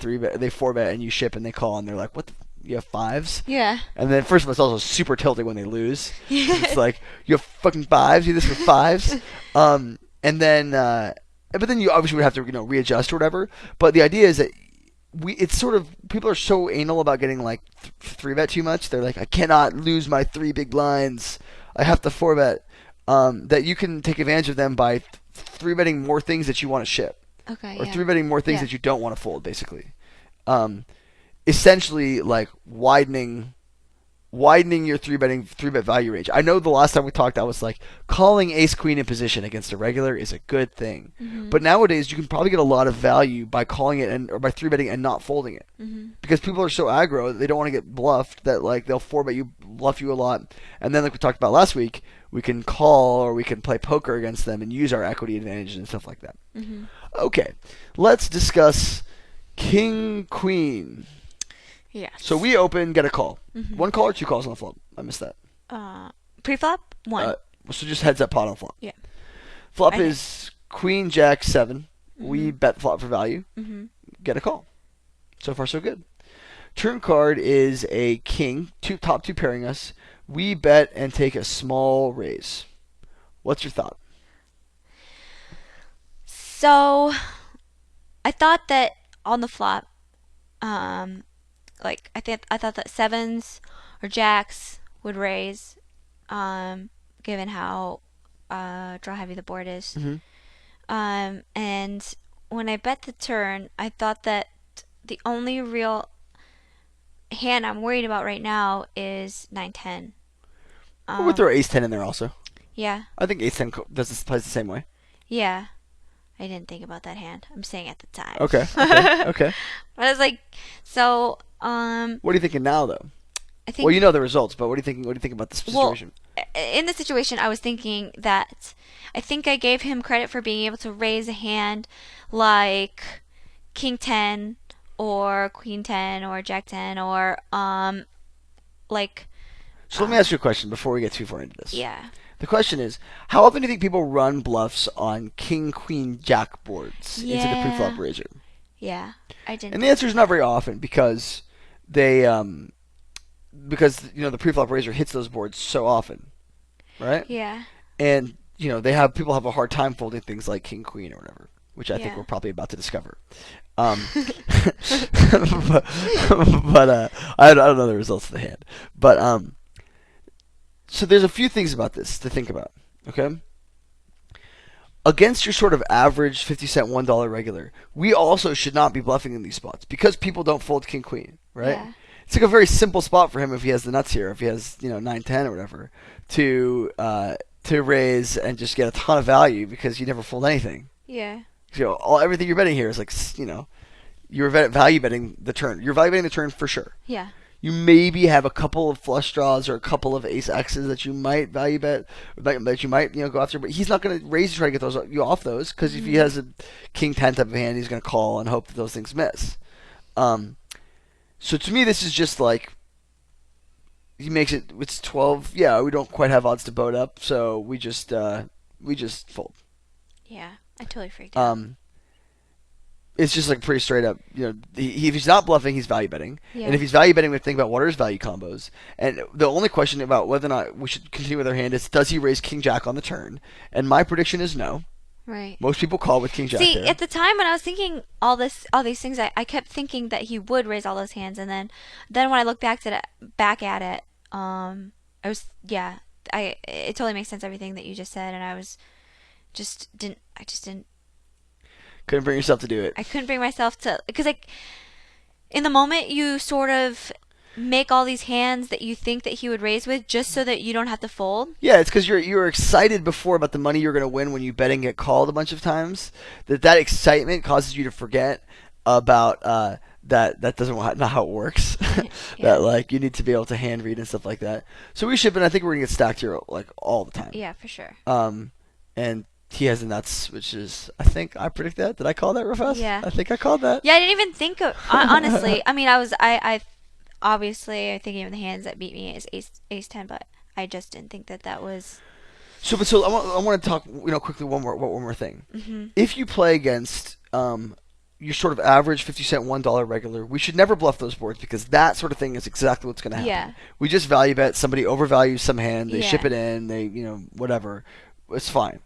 four bet and you ship and they call and they're like, what? You have fives? Yeah. And then first of all, it's also super tilting when they lose. It's like you have fucking fives. You do this with fives. And then, but then you obviously would have to readjust or whatever. But the idea is that it's sort of people are so anal about getting like three bet too much. They're like, I cannot lose my three big blinds. I have to four bet. That you can take advantage of them by three betting more things that you want to ship. Okay. Or Yeah. three betting more things Yeah. that you don't want to fold, basically. Essentially, like widening your three bet value range. I know the last time we talked, I was like calling ace queen in position against a regular is a good thing, but nowadays you can probably get a lot of value by calling it or by three betting and not folding it, because people are so aggro that they don't want to get bluffed that like they'll four bet you, bluff you a lot, and then like we talked about last week, we can call or we can play poker against them and use our equity advantages and stuff like that. Okay, let's discuss king queen. Yes. So we open, get a call. One call or two calls on the flop? I missed that. Pre-flop one. So just heads up pot on flop. Yeah. Flop Okay. is queen jack 7. We bet flop for value. Get a call. So far so good. Turn card is a king. Top two pairing us. We bet and take a small raise. What's your thought? So, I thought that on the flop, like I thought that sevens or jacks would raise, given how draw heavy the board is. Hmm. And when I bet the turn, I thought that the only real hand I'm worried about right now is 9-10. I would throw ace 10 in there also. Yeah, I think ace 10 plays the same way. yeah. I didn't think about that hand. I'm saying at the time. Okay. Okay. Okay. But I was like, so What are you thinking now, though? I think. Well, you know the results, but what do you think? What do you think about this Well, situation? in the situation, I was thinking that I think I gave him credit for being able to raise a hand like King 10 or Queen 10 or Jack 10 or like So let me ask you a question before we get too far into this. yeah. The question is, how often do you think people run bluffs on king, queen, jack boards into the Yeah. pre-flop raiser? Yeah, I didn't. And the answer is not very often because they the pre-flop raiser hits those boards so often, right? Yeah. And people have a hard time folding things like king, queen, or whatever, which I think Yeah. we're probably about to discover. But I don't know the results of the hand. But so there's a few things about this to think about. Okay. Against your sort of average 50-cent $1 regular, we also should not be bluffing in these spots because people don't fold king queen, right? Yeah. It's like a very simple spot for him if he has the nuts here, if he has 9-10 or whatever, to raise and just get a ton of value because you never fold anything. Yeah. Everything you're betting here is like you're value betting the turn. You're value betting the turn for sure. Yeah. You maybe have a couple of flush draws or a couple of ace X's that you might value bet, that you might go after, but he's not going to raise to try to get you off those because if he has a king 10 type of hand, he's going to call and hope that those things miss. So to me, this is just like he makes it. It's 12. Yeah, we don't quite have odds to boat up, so we just fold. Yeah. I totally freaked out. It's just like pretty straight up. If he's not bluffing, he's value betting. Yeah. And if he's value betting, we have to think about what are his value combos. And the only question about whether or not we should continue with our hand is, does he raise king jack on the turn? And my prediction is no. Right. Most people call with king jack See, there. at the time when I was thinking all these things, I kept thinking that he would raise all those hands, and then when I look back at it, I was it totally makes sense everything that you just said, and I just didn't Couldn't bring yourself to do it. I couldn't bring myself to, because like in the moment you sort of make all these hands that you think that he would raise with just so that you don't have to fold. Yeah, it's because you were excited before about the money you're going to win when you bet and get called a bunch of times. That excitement causes you to forget about that doesn't not how it works. Yeah. That like you need to be able to hand read and stuff like that. So we should, and I think we're gonna get stacked here like all the time. Yeah, for sure. And he has the nuts, which is I think I predict that. Did I call that real fast? Yeah. I think I called that. Yeah, I didn't even think of, honestly. I mean, I obviously thinking of the hands that beat me is ace 10, but I just didn't think that was. So I want to talk quickly one more thing. Mm-hmm. If you play against your sort of average 50-cent $1 regular, we should never bluff those boards because that sort of thing is exactly what's going to happen. Yeah. We just value bet. Somebody overvalues some hand. They Yeah. ship it in. They whatever. It's fine.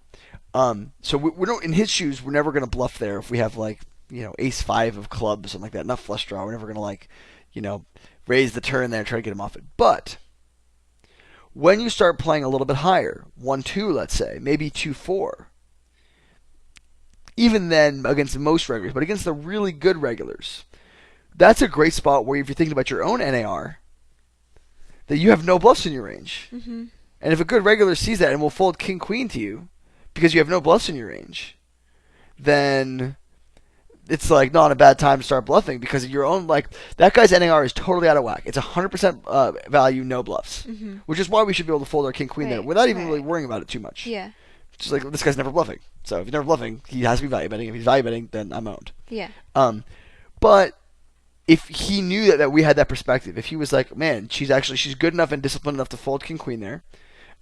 So we don't, in his shoes, we're never going to bluff there if we have like ace 5 of clubs, something like that, not flush draw. We're never going to raise the turn there and try to get him off it. But when you start playing a little bit higher, 1-2, let's say, maybe 2-4, even then against most regulars, but against the really good regulars, that's a great spot where if you're thinking about your own NAR, that you have no bluffs in your range. Mm-hmm. And if a good regular sees that and will fold king queen to you because you have no bluffs in your range, then it's like not a bad time to start bluffing because of your own, like that guy's NAR is totally out of whack. It's 100% value, no bluffs, Mm-hmm. which is why we should be able to fold our king queen there Right, without even right. really worrying about it too much. Yeah. Just like this guy's never bluffing. So if he's never bluffing, he has to be value betting. If he's value betting, then I'm owned. Yeah. But if he knew that we had that perspective, if he was like, man, she's good enough and disciplined enough to fold king queen there,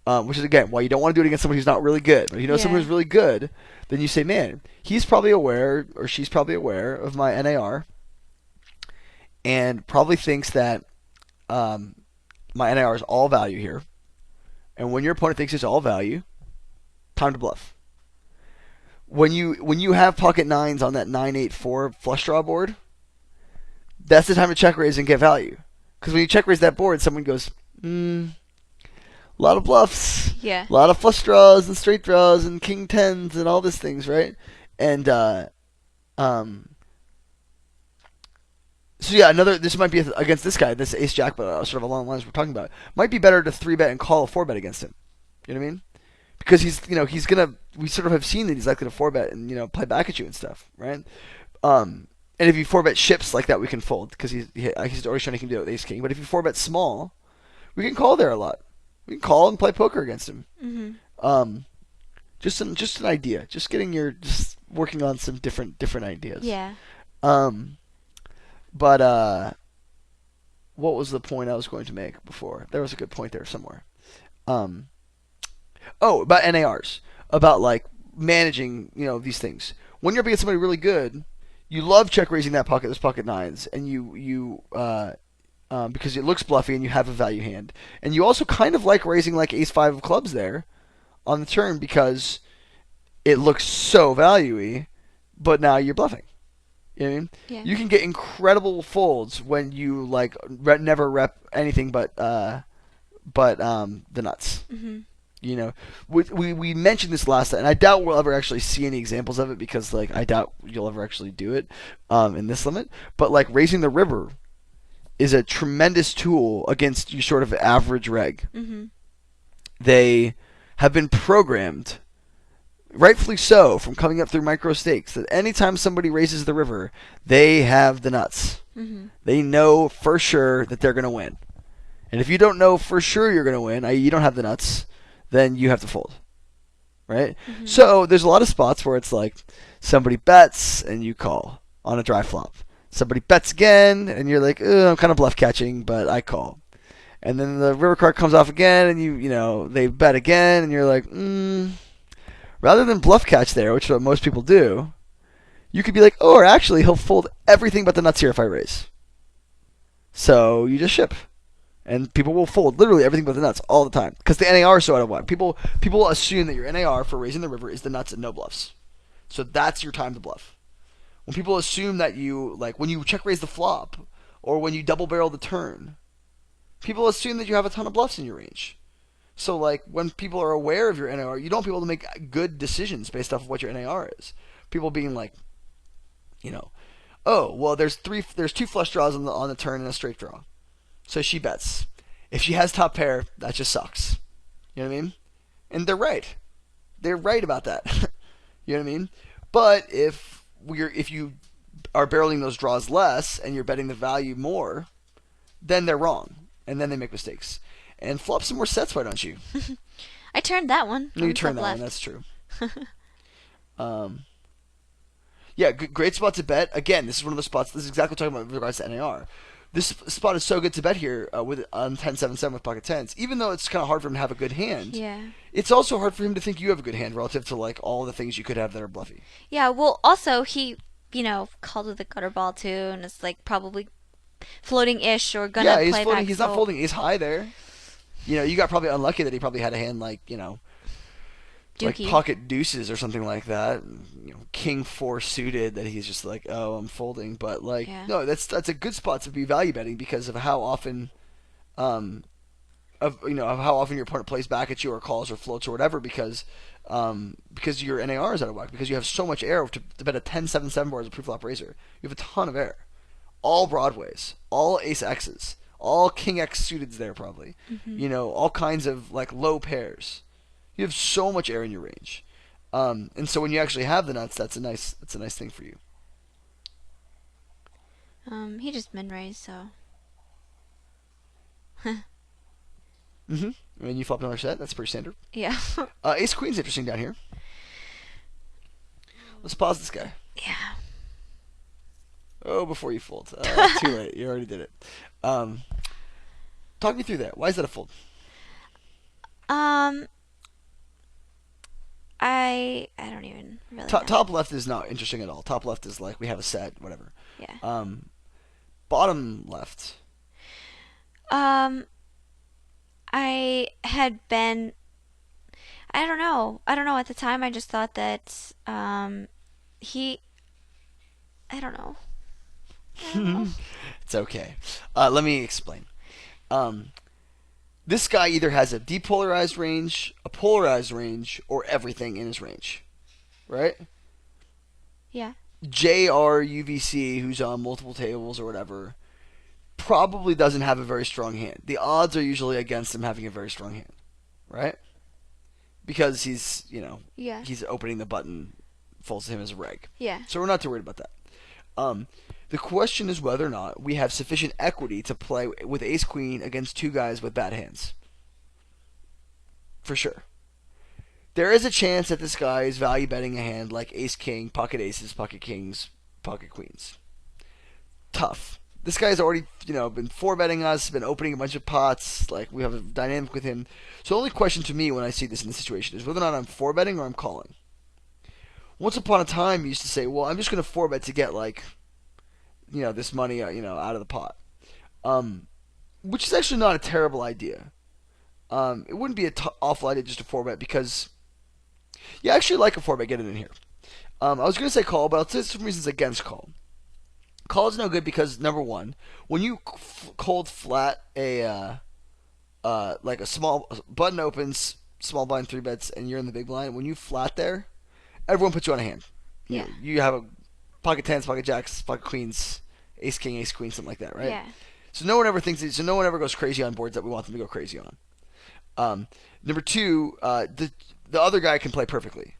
which is again why you don't want to do it against somebody who's not really good. But someone who's really good, then you say, man, he's probably aware or she's probably aware of my NAR, and probably thinks that my NAR is all value here. And when your opponent thinks it's all value, time to bluff. When you have pocket nines on that 9-8-4 flush draw board, that's the time to check raise and get value. Because when you check raise that board, someone goes, a lot of bluffs, Yeah. a lot of flush draws and straight draws and king tens and all these things, right? And um, so yeah, another. This might be against this guy, this ace jack, but sort of along the lines we're talking about. Might be better to 3-bet and call a 4-bet against him. You know what I mean? Because he's gonna. We sort of have seen that he's likely to 4-bet and play back at you and stuff, right? And if you 4-bet ships like that, we can fold because he's already shown he can do it with ace king. But if you 4-bet small, we can call there a lot. We can call and play poker against him. Mhm. Just an idea. Just working on some different ideas. Yeah. But what was the point I was going to make before? There was a good point there somewhere. About NARs, about like managing, these things. When you're up against somebody really good, you love check raising that pocket, those pocket nines, and because it looks bluffy and you have a value hand, and you also kind of like raising like ace five of clubs there on the turn because it looks so valuey, but now you're bluffing. You know what I mean? Yeah. You can get incredible folds when you like never rep anything but the nuts. Mhm. We mentioned this last time, and I doubt we'll ever actually see any examples of it because like I doubt you'll ever actually do it in this limit. But like raising the river is a tremendous tool against your sort of average reg. Mhm. They have been programmed, rightfully so, from coming up through micro stakes, that anytime somebody raises the river, they have the nuts. Mhm. They know for sure that they're going to win. And if you don't know for sure you're going to win, i.e. you don't have the nuts, then you have to fold. Right? Mhm. So there's a lot of spots where it's like somebody bets and you call on a dry flop. Somebody bets again and you're like, I'm kind of bluff catching, but I call. And then the river card comes off again and they bet again and you're like, rather than bluff catch there, which is what most people do, you could be like, or actually he'll fold everything but the nuts here if I raise. So you just ship. And people will fold literally everything but the nuts all the time because the NAR is so out of whack. People assume that your NAR for raising the river is the nuts and no bluffs. So that's your time to bluff. When people assume that when you check raise the flop or when you double barrel the turn, people assume that you have a ton of bluffs in your range. So like when people are aware of your NAR, you don't want people to make good decisions based off of what your NAR is. People being like, oh well, there's two flush draws on the turn and a straight draw. So she bets. If she has top pair, that just sucks. You know what I mean? And they're right. They're right about that. You know what I mean? But if you are barreling those draws less and you're betting the value more, then they're wrong. And then they make mistakes. And flop some more sets, why don't you? I turned that one. No, you on turn top that one. left. That's true. Yeah, great spot to bet. Again, this is one of the spots. This is exactly what I'm talking about with regards to NAR. This spot is so good to bet here on 10-7-7 with pocket tens. Even though it's kind of hard for him to have a good hand, Yeah. it's also hard for him to think you have a good hand relative to like all the things you could have that are bluffy. Yeah. Well, also he, called with the gutter ball too, and it's like probably floating-ish or gonna Yeah, he's play floating. back He's not fold. folding. He's high there. You got probably unlucky that he probably had a hand like like Dookie. pocket deuces or something like that. King 4 suited that he's just like, oh, I'm folding. But like, Yeah. no, that's a good spot to be value betting because of how often, of how often your opponent plays back at you or calls or floats or whatever because your NAR is out of whack because you have so much air to bet a 10-7-7 board as a pre-flop raiser. You have a ton of air, all broadways, all ace X's, all king X suiteds there probably. All kinds of like low pairs. You have so much air in your range, and so when you actually have the nuts, that's a nice thing for you. He just min raised, so. And you flop another set. That's pretty standard. Yeah. Ace Queen's interesting down here. Let's pause this guy. Yeah. Oh, before you fold. Too late. You already did it. Talk me through that. Why is that a fold? I don't even really know. Top left is not interesting at all. Top left is like we have a set, whatever. Yeah. Bottom left. I had been. I don't know. At the time, I just thought that he. I don't know. No. It's okay. Let me explain. Um, this guy either has a depolarized range, a polarized range, or everything in his range, right? Yeah. JRUVC, who's on multiple tables or whatever, probably doesn't have a very strong hand. The odds are usually against him having a very strong hand, right? Because Yeah. he's opening the button, falls to him as a reg. Yeah. So we're not too worried about that. Um, the question is whether or not we have sufficient equity to play with ace queen against two guys with bad hands. For sure. There is a chance that this guy is value betting a hand like ace king, pocket aces, pocket kings, pocket queens. Tough. This guy's already, been four betting us, been opening a bunch of pots. Like, we have a dynamic with him. So the only question to me when I see this in this situation is whether or not I'm four betting or I'm calling. Once upon a time, you used to say, well, I'm just going to four bet to get, like, this money, out of the pot. Which is actually not a terrible idea. It wouldn't be an awful idea just to four bet because, I actually like a four bet. Get it in here. I was going to say call, but I'll say some reasons against call. Call is no good because number one, when you cold flat like a small button opens, small blind three bets, and you're in the big blind, when you flat there, everyone puts you on a hand. Yeah. You have a pocket tens, pocket jacks, pocket queens, ace king, ace queen, something like that, right? Yeah. So no one ever goes crazy on boards that we want them to go crazy on. Number two, the other guy can play perfectly.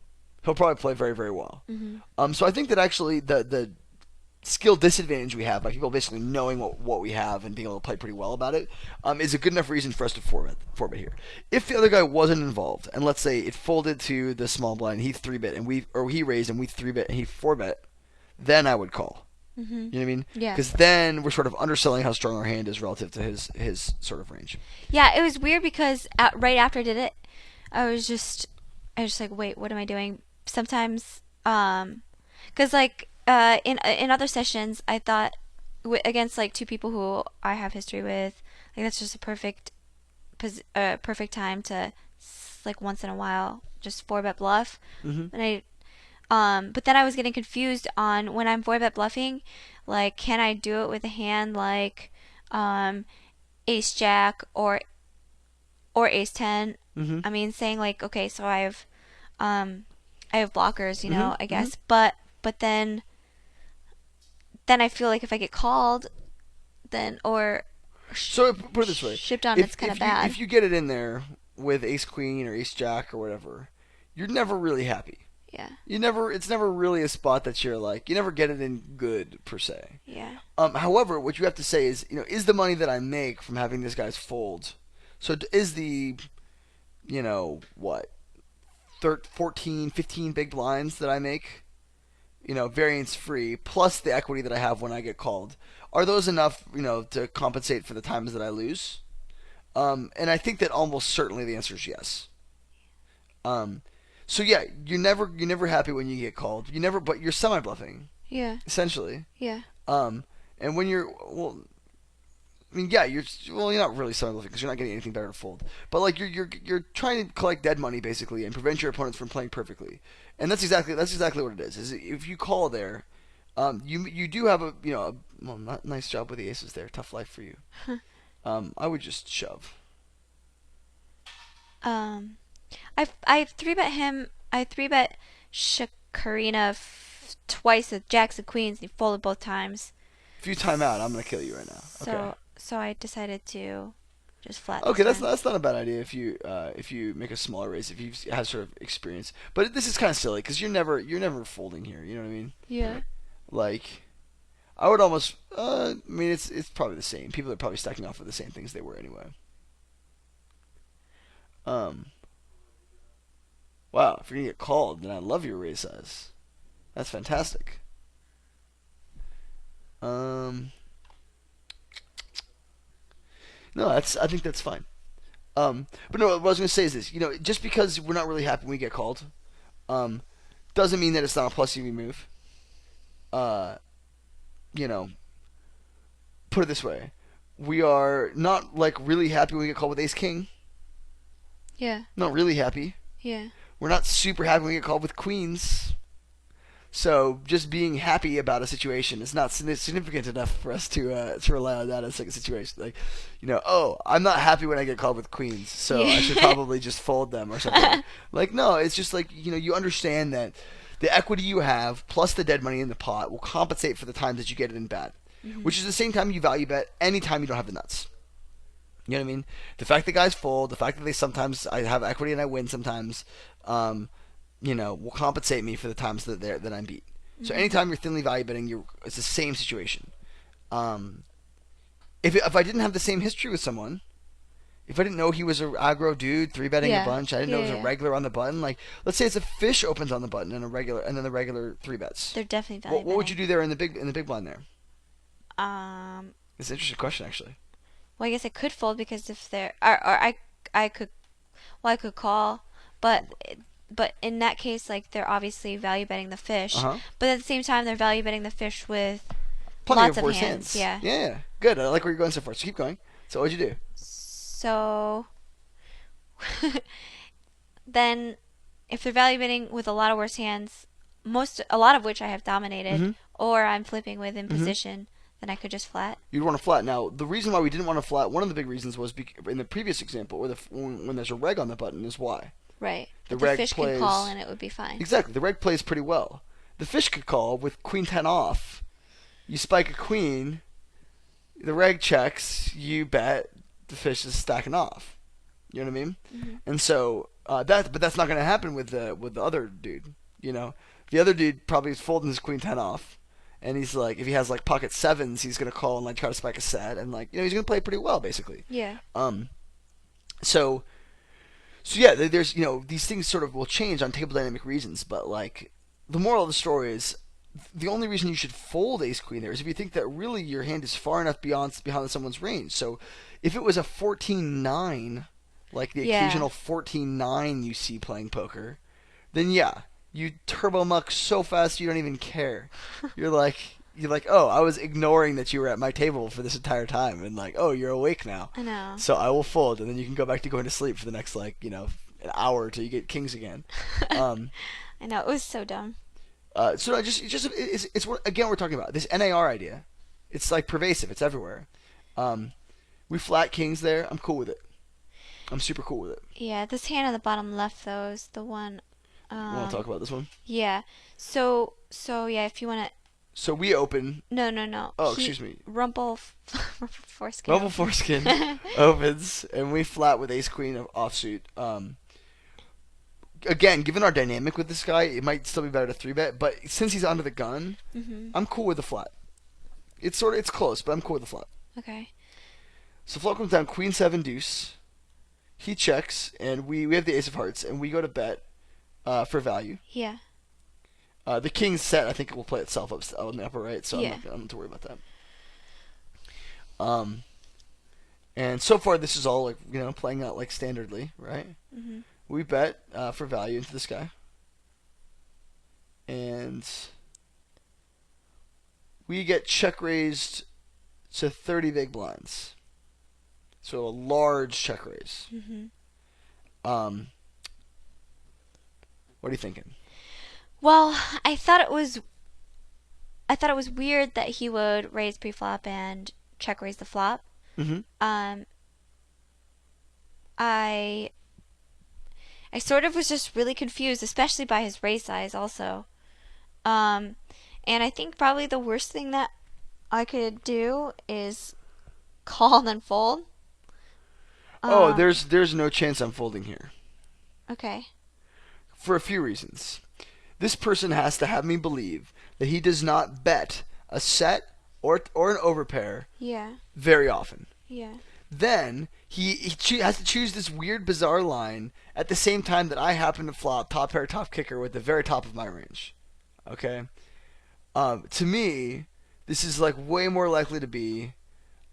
He'll probably play very, very well. Mm-hmm. So I think that actually the skill disadvantage we have by people basically knowing what we have and being able to play pretty well about it is a good enough reason for us to four bet here. If the other guy wasn't involved, and let's say it folded to the small blind, he 3-bet and he raised and we 3-bet and he 4-bet, then I would call. Mm-hmm. You know what I mean? Yeah. Because then we're sort of underselling how strong our hand is relative to his sort of range. Yeah, it was weird because right after I did it, I was just like, wait, what am I doing? Sometimes, because like in other sessions, I thought against like two people who I have history with, like that's just a perfect time to like once in a while just four bet bluff, Mm-hmm. and but then I was getting confused on when I'm four bet bluffing, like can I do it with a hand like ace jack or ace 10. Mm-hmm. I mean, saying like, okay, so I have blockers, Mhm, I guess, but then I feel like if I get called, then or So put it this way: shipped on, it's kind of bad. if you get it in there with ace queen or ace jack or whatever, you're never really happy. Yeah, It's never really a spot that you're like, you never get it in good per se. yeah, However, what you have to say is, is the money that I make from having this guy's fold, so is the, what, 14, 15 big blinds that I make, variance free, plus the equity that I have when I get called, are those enough, to compensate for the times that I lose? And I think that almost certainly the answer is yes. So yeah, you're never happy when you get called. But you're semi bluffing yeah, essentially. yeah, And when I mean, yeah, you're not really semi bluffing because you're not getting anything better to fold. But like you're trying to collect dead money basically and prevent your opponents from playing perfectly. And that's exactly what it is. Is if you call there, you do have not nice job with the aces there. Tough life for you. I would just shove. I three bet him. I three bet Shakarina twice with jacks and queens, and he folded both times. If you time out, I'm gonna kill you right now. Okay. So I decided to just flat. Okay, this time. that's not a bad idea if you make a smaller raise if you have sort of experience. But this is kind of silly because you're never folding here. You know what I mean? Yeah. Like, I would almost. I mean, it's probably the same. People are probably stacking off of the same things they were anyway. Wow, if you're gonna get called, then I love your raise size. That's fantastic. No, I think that's fine. But no, what I was gonna say is this. Just because we're not really happy when we get called, doesn't mean that it's not a plus UV move. Uh, you know, put it this way: we are not like really happy when we get called with Ace King. Yeah. Not really happy. Yeah. We're not super happy when we get called with Queens. So just being happy about a situation is not significant enough for us to rely on that as like a situation. Like, oh, I'm not happy when I get called with queens, so I should Yeah. probably just fold them or something. Like, no, it's just like you understand that the equity you have plus the dead money in the pot will compensate for the times that you get it in bad, Hmm. which is the same time you value bet any time you don't have the nuts. You know what I mean? The fact that guys fold, the fact that they sometimes I have equity and I win sometimes, um, will compensate me for the times that I'm beat. So Hmm. anytime you're thinly value betting, it's the same situation. Um, if I didn't have the same history with someone, if I didn't know he was a aggro dude, three betting a Yeah. bunch, I didn't know Yeah. it was a Yeah. regular on the button. Like, let's say it's a fish opens on the button and a regular, and then the regular three bets. They're definitely What value would you betting. do there in the big blind there? Um. It's an interesting question actually. Well, I guess I could fold because if they're or I could well I could call, but but in that case like they're obviously value betting the Uh fish, huh. but at the same time they're value betting the fish with Plenty lots of of worse hands. hands. Yeah. Yeah, yeah. Good. I like where you're going so far. So keep going. So what'd you do? So then if they're value betting with a lot of worse hands, a lot of which I have dominated, Mm-hmm. or I'm flipping with in Mm-hmm. position, then I could just flat. You'd want to flat. Now, the reason why we didn't want to flat, one of the big reasons was in the previous example, where when there's a reg on the button, is why Right. the But the reg fish can plays call and it would be fine. exactly. The reg plays pretty well. The fish could call with queen ten off. You spike a queen. The reg checks. You bet. The fish is stacking off. You know what I mean? Hmm. And so but that's not going to happen with the other dude. The other dude probably is folding his queen ten off, and he's like, if he has like pocket sevens, he's going to call and like try to spike a set, and like he's going to play pretty well basically. Yeah. Um, so yeah, there's these things sort of will change on table dynamic reasons, but like the moral of the story is the only reason you should fold ace queen there is if you think that really your hand is far enough beyond someone's range. So if it was a 14-9, like the Yeah. occasional 14-9 you see playing poker, then yeah, you turbo muck so fast you don't even care. You're like, oh, I was ignoring that you were at my table for this entire time, and like, oh, you're awake now, I know. so I will fold, and then you can go back to going to sleep for the next an hour till you get kings again. Um, I know. It was so dumb. so I it's what again we're talking about this NAR idea. It's like pervasive. It's everywhere. Um, we flat kings there. I'm cool with it. I'm super cool with it. Yeah, this hand on the bottom left though is the one. You want to talk about this one? Yeah. So yeah, if you wanna. So we open. No, no, no. Oh, excuse me. Rumple foreskin. Rumble foreskin opens, and we flat with ace queen of offsuit. Again, given our dynamic with this guy, it might still be better to three bet. But since he's under the gun, Mhm. I'm cool with the flat. It's close, but I'm cool with the flat. Okay. So flop comes down queen seven deuce. He checks, and we have the ace of hearts, and we go to bet for value. Yeah. The king's set, I think it will play itself up on the upper right, so Yeah. I'm not to worry about that. And so far this is all like playing out like standardly, right? Mhm. We bet for value into this guy, and we get check raised to 30 big blinds, so a large check raise. Mhm. Um, what are you thinking? Well, I thought it was weird that he would raise pre-flop and check raise the flop. Mm-hmm. Um, I I sort of was just really confused, especially by his raise size also. Um, and I think probably the worst thing that I could do is call and then fold. Oh, Um, there's no chance I'm folding here Okay. for a few reasons. This person has to have me believe that he does not bet a set or an overpair Yeah. very often. Yeah. Then he has to choose this weird, bizarre line at the same time that I happen to flop top pair, top kicker with the very top of my range. Okay? To me, this is like way more likely to be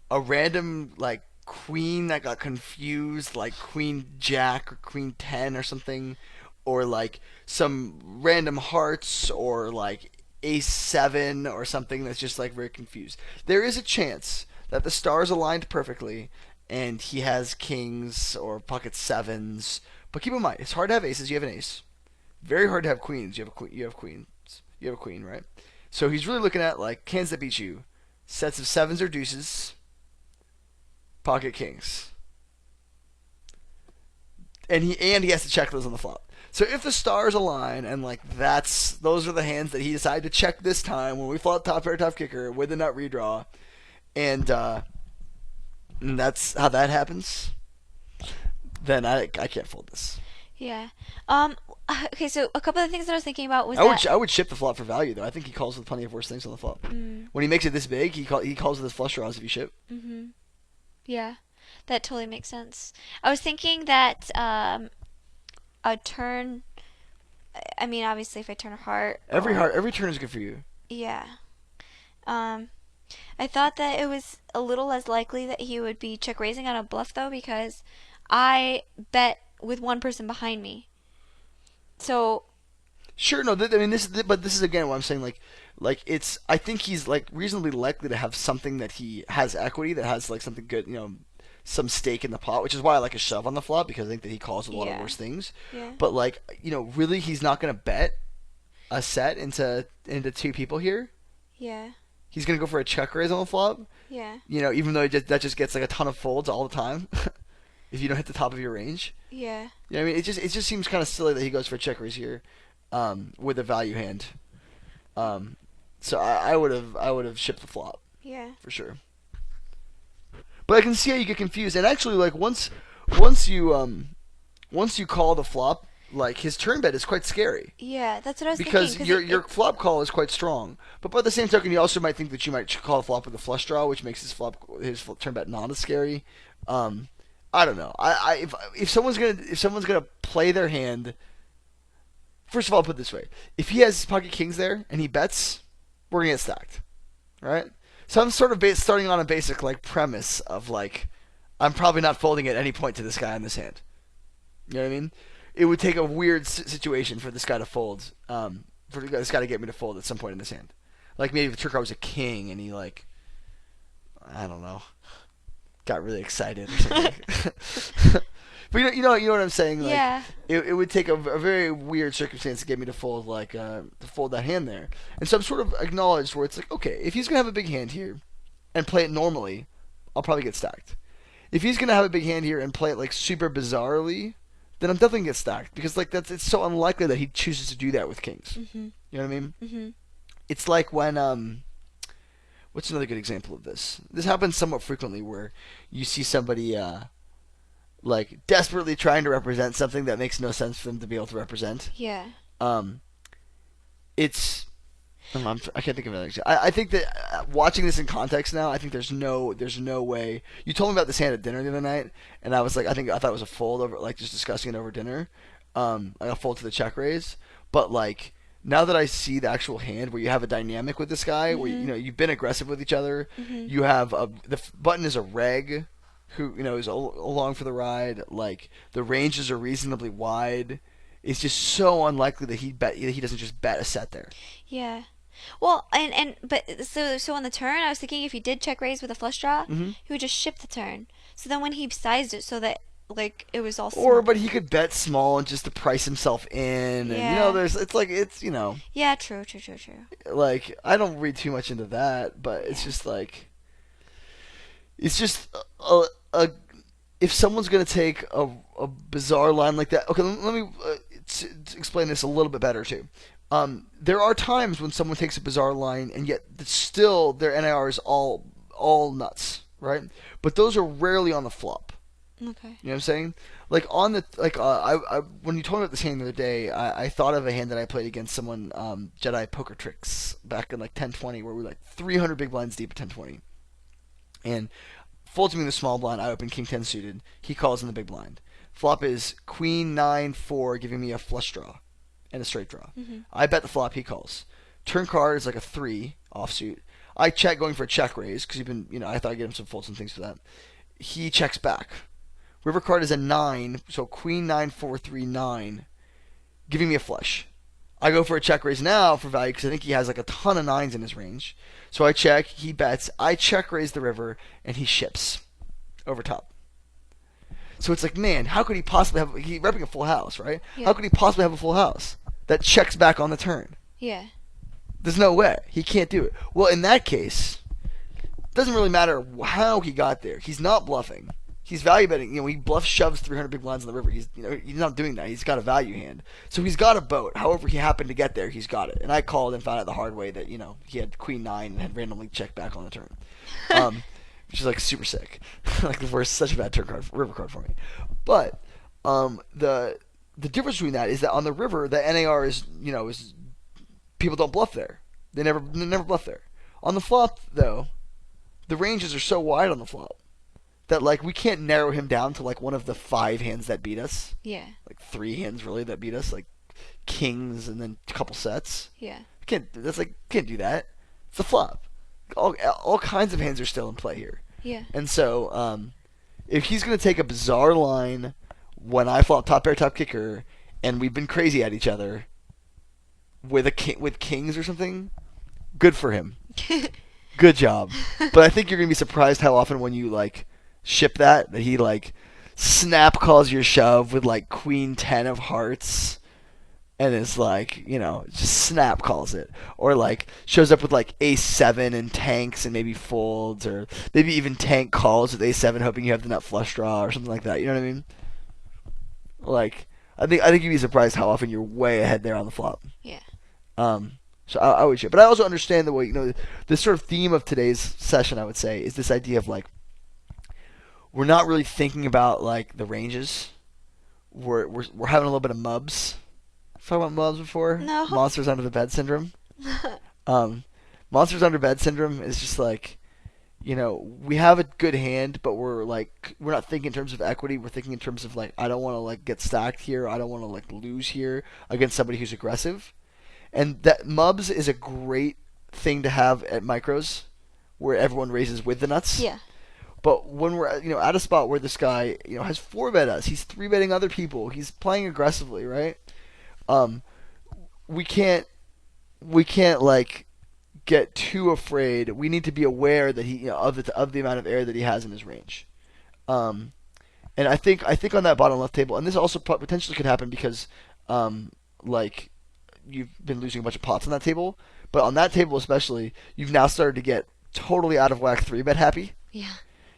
a random like queen that got confused, like queen jack or queen 10 or something, or like some random hearts or like ace 7 or something that's just like very confused. There is a chance that the stars aligned perfectly and he has kings or pocket sevens. But keep in mind, it's hard to have aces. You have an ace. Very hard to have queens. You have queens. You have a queen, right? So he's really looking at like hands that beat you, sets of sevens or deuces, pocket kings, and he has to check those on the flop. So if the stars align and like those are the hands that he decided to check this time when we flop top pair top kicker with a nut redraw, and that's how that happens, then I can't fold this. Yeah. Okay, so a couple of things that I was thinking about was I would ship the flop for value though. I think he calls with plenty of worse things on the flop. When he makes it this big, he calls with his flush draws if you ship. Yeah, that totally makes sense. I was thinking that a turn. I mean, obviously, if I turn a heart. Every turn is good for you. Yeah. I thought that it was a little less likely that he would be check raising on a bluff though, because I bet with one person behind me. So. Sure, no. I mean, but this is again what I'm saying. Like it's. I think he's like reasonably likely to have something that he has equity that has like something good. Some stake in the pot, which is why I like a shove on the flop because I think that he calls with a lot of worse things. Yeah. But like really, he's not gonna bet a set into two people here. Yeah. He's gonna go for a check raise on the flop. Yeah. Even though that just gets like a ton of folds all the time, if you don't hit the top of your range. Yeah. I mean, it just seems kind of silly that he goes for a check raise here, with a value hand. So I would have shipped the flop. Yeah. For sure. But I can see how you get confused, and actually, like once you call the flop, like his turn bet is quite scary. Yeah, that's what I was because thinking. Because your flop call is quite strong, but by the same token, you also might think that you might call the flop with a flush draw, which makes his turn bet not as scary. I don't know. If someone's gonna play their hand, first of all, I'll put it this way: if he has pocket kings there and he bets, we're gonna get stacked, right? So I'm sort of starting on a basic like premise of like, I'm probably not folding at any point to this guy on this hand. You know what I mean? It would take a weird situation for this guy to fold. For this guy to get me to fold at some point in this hand. Like maybe if the Turco was a king and he like, I don't know, got really excited or something. But you know what I'm saying? Like, yeah. It would take a very weird circumstance to get me to fold to fold that hand there. And so I'm sort of acknowledged where it's like, okay, if he's gonna have a big hand here, and play it normally, I'll probably get stacked. If he's gonna have a big hand here and play it like super bizarrely, then I'm definitely gonna get stacked because like it's so unlikely that he chooses to do that with kings. Mm-hmm. You know what I mean? Mm-hmm. It's like when what's another good example of this? This happens somewhat frequently where you see somebody like desperately trying to represent something that makes no sense for them to be able to represent. Yeah. It's I can't think of another example. I think that watching this in context now, I think there's no way. You told me about this hand at dinner the other night, and I was like, I thought it was a fold over, like just discussing it over dinner, like a fold to the check raise. But like now that I see the actual hand where you have a dynamic with this guy, where you've been aggressive with each other, you have the button is a reg, who is along for the ride. Like the ranges are reasonably wide. It's just so unlikely that he doesn't just bet a set there. Yeah. Well, but so on the turn, I was thinking if he did check raise with a flush draw, he would just ship the turn. So then when he sized it so that like it was all small. But he could bet small and just to price himself in. Yeah. And it's Yeah, true. Like I don't read too much into that, but it's just like it's just if someone's gonna take a bizarre line like that. Okay, let me explain this a little bit better too. There are times when someone takes a bizarre line and yet still their NIR is all nuts, right? But those are rarely on the flop. Okay. You know what I'm saying? Like on the I when you told me about this hand the other day, I thought of a hand that I played against someone Jedi Poker Tricks back in like 10-20 where we were like 300 big blinds deep at 10-20, and folds me in the small blind. I open King 10 suited. He calls in the big blind. Flop is Queen 9-4, giving me a flush draw and a straight draw. I bet the flop, he calls. Turn card is like a 3 offsuit. I check going for a check raise because I thought I'd get him some folds and things for that. He checks back. River card is a 9, so Queen 9-4-3 9, giving me a flush. I go for a check raise now for value because I think he has like a ton of 9s in his range. So I check, he bets, I check raise the river, and he ships over top. So it's like, man, how could he possibly have... He's repping a full house, right? Yeah. How could he possibly have a full house that checks back on the turn? Yeah. There's no way. He can't do it. Well, in that case, it doesn't really matter how he got there. He's not bluffing. He's value betting. He bluff shoves 300 big blinds in the river. He's not doing that. He's got a value hand. So he's got a boat. However he happened to get there, he's got it. And I called and found out the hard way that, he had queen 9 and had randomly checked back on the turn. Which is like super sick. Like the worst, such a bad turn card, river card for me. But the difference between that is that on the river, the NAR is people don't bluff there. They never bluff there. On the flop though, the ranges are so wide on the flop that like we can't narrow him down to like one of the 5 hands that beat us. Yeah. Like 3 hands really that beat us, like kings and then a couple sets. Yeah. Can't do that. It's a flop. All kinds of hands are still in play here. Yeah. And so if he's gonna take a bizarre line when I flop top pair top kicker and we've been crazy at each other with with kings or something, good for him. Good job. But I think you're gonna be surprised how often when you like ship that he like snap calls your shove with like queen 10 of hearts and is like just snap calls it, or like shows up with like ace 7 and tanks and maybe folds, or maybe even tank calls with ace 7 hoping you have the nut flush draw or something like that. You know what I mean? Like I think you'd be surprised how often you're way ahead there on the flop. Yeah. So I would ship, but I also understand the way the sort of theme of today's session I would say is this idea of like we're not really thinking about like the ranges. We're having a little bit of mubs. Talked about mubs before. No. Monsters under the bed syndrome. Monsters under bed syndrome is just like, we have a good hand, but we're not thinking in terms of equity. We're thinking in terms of like, I don't want to like get stacked here. I don't want to like lose here against somebody who's aggressive. And that mubs is a great thing to have at micros, where everyone raises with the nuts. Yeah. But when we're at a spot where this guy has 4-bet us, he's 3-betting other people, he's playing aggressively, right? We can't like get too afraid. We need to be aware that he of the amount of air that he has in his range. And I think on that bottom left table, and this also potentially could happen because like you've been losing a bunch of pots on that table, but on that table especially, you've now started to get totally out of whack 3-bet happy. Yeah.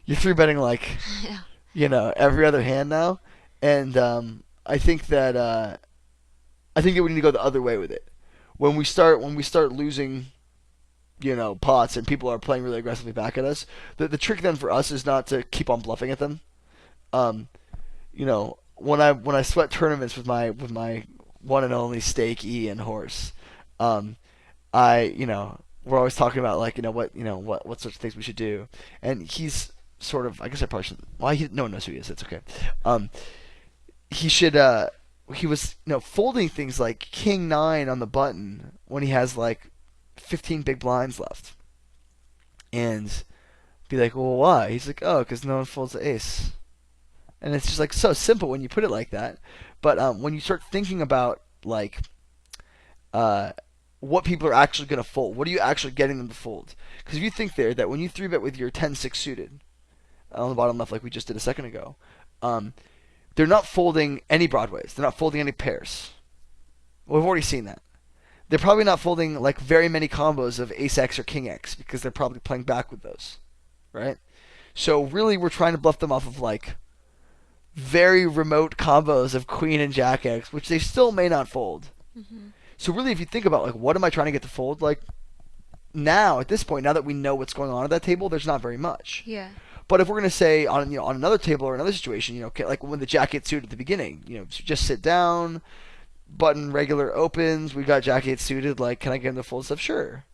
You're 3-betting like Yeah. every other hand now, and I think that we need to go the other way with it. When we start losing, pots and people are playing really aggressively back at us, the trick then for us is not to keep on bluffing at them. When I sweat tournaments with my one and only stake E and horse, we're always talking about like what sorts of things we should do, and he's sort of, I guess I probably shouldn't. Well, no one knows who he is. It's okay. He should. He was folding things like king 9 on the button when he has like 15 big blinds left, and be like, well, why? He's like, oh, because no one folds the ace, and it's just like so simple when you put it like that. But when you start thinking about like what people are actually going to fold, what are you actually getting them to fold? Because if you think there that when you 3-bet with your 10-6 suited on the bottom left, like we just did a second ago, they're not folding any broadways. They're not folding any pairs. Well, we've already seen that. They're probably not folding like very many combos of ace X or king X because they're probably playing back with those, right? So really, we're trying to bluff them off of like very remote combos of queen and jack X, which they still may not fold. Mm-hmm. So really, if you think about like what am I trying to get to fold, like now at this point, now that we know what's going on at that table, there's not very much. Yeah. But if we're gonna say on another table or another situation, like when the jack 8 suited at the beginning, just sit down, button regular opens, we got jack 8 suited, like can I get him to fold stuff? Sure.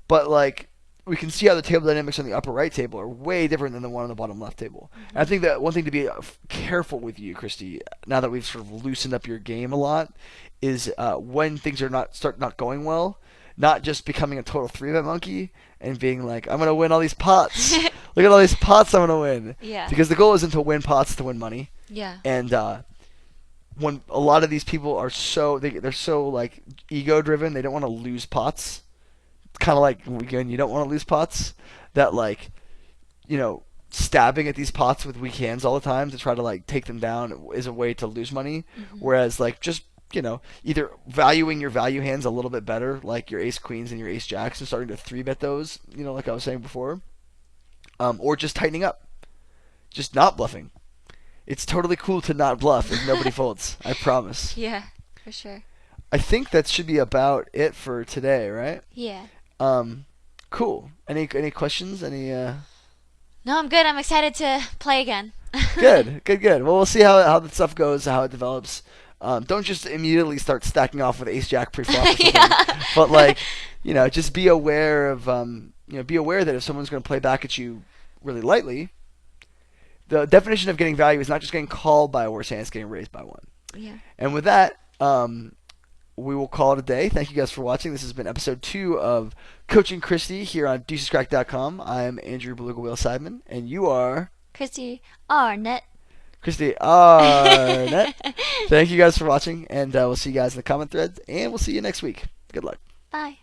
But like we can see how the table dynamics on the upper right table are way different than the one on the bottom left table. Mm-hmm. And I think that one thing to be careful with you, Kristy, now that we've sort of loosened up your game a lot, is when things are not going well, not just becoming a total 3-bet monkey and being like, I'm gonna win all these pots. Look at all these pots I'm gonna win. Yeah. Because the goal isn't to win pots, to win money. Yeah. And when a lot of these people are they're so like ego driven, they don't want to lose pots. It's kind of like again, you don't want to lose pots. That like, stabbing at these pots with weak hands all the time to try to like take them down is a way to lose money. Mm-hmm. Whereas like just either valuing your value hands a little bit better, like your ace queens and your ace jacks, and starting to 3-bet those, like I was saying before, or just tightening up, just not bluffing. It's totally cool to not bluff if nobody folds. I promise. Yeah, for sure. I think that should be about it for today, right? Yeah. Cool. Any questions? No, I'm good. I'm excited to play again. Good. Well, we'll see how the stuff goes, how it develops. Don't just immediately start stacking off with ace jack pre-flop or something. Yeah. But like, just be aware of be aware that if someone's going to play back at you really lightly, the definition of getting value is not just getting called by a worse hand, it's getting raised by one. Yeah. And with that, we will call it a day. Thank you guys for watching. This has been episode 2 of Coaching Kristy here on deucescrack.com. I'm Andrew Beluga Wheel Seidman, and you are Kristy Arnett. Kristy Arnett. Thank you guys for watching, and we'll see you guys in the comment threads, and we'll see you next week. Good luck. Bye.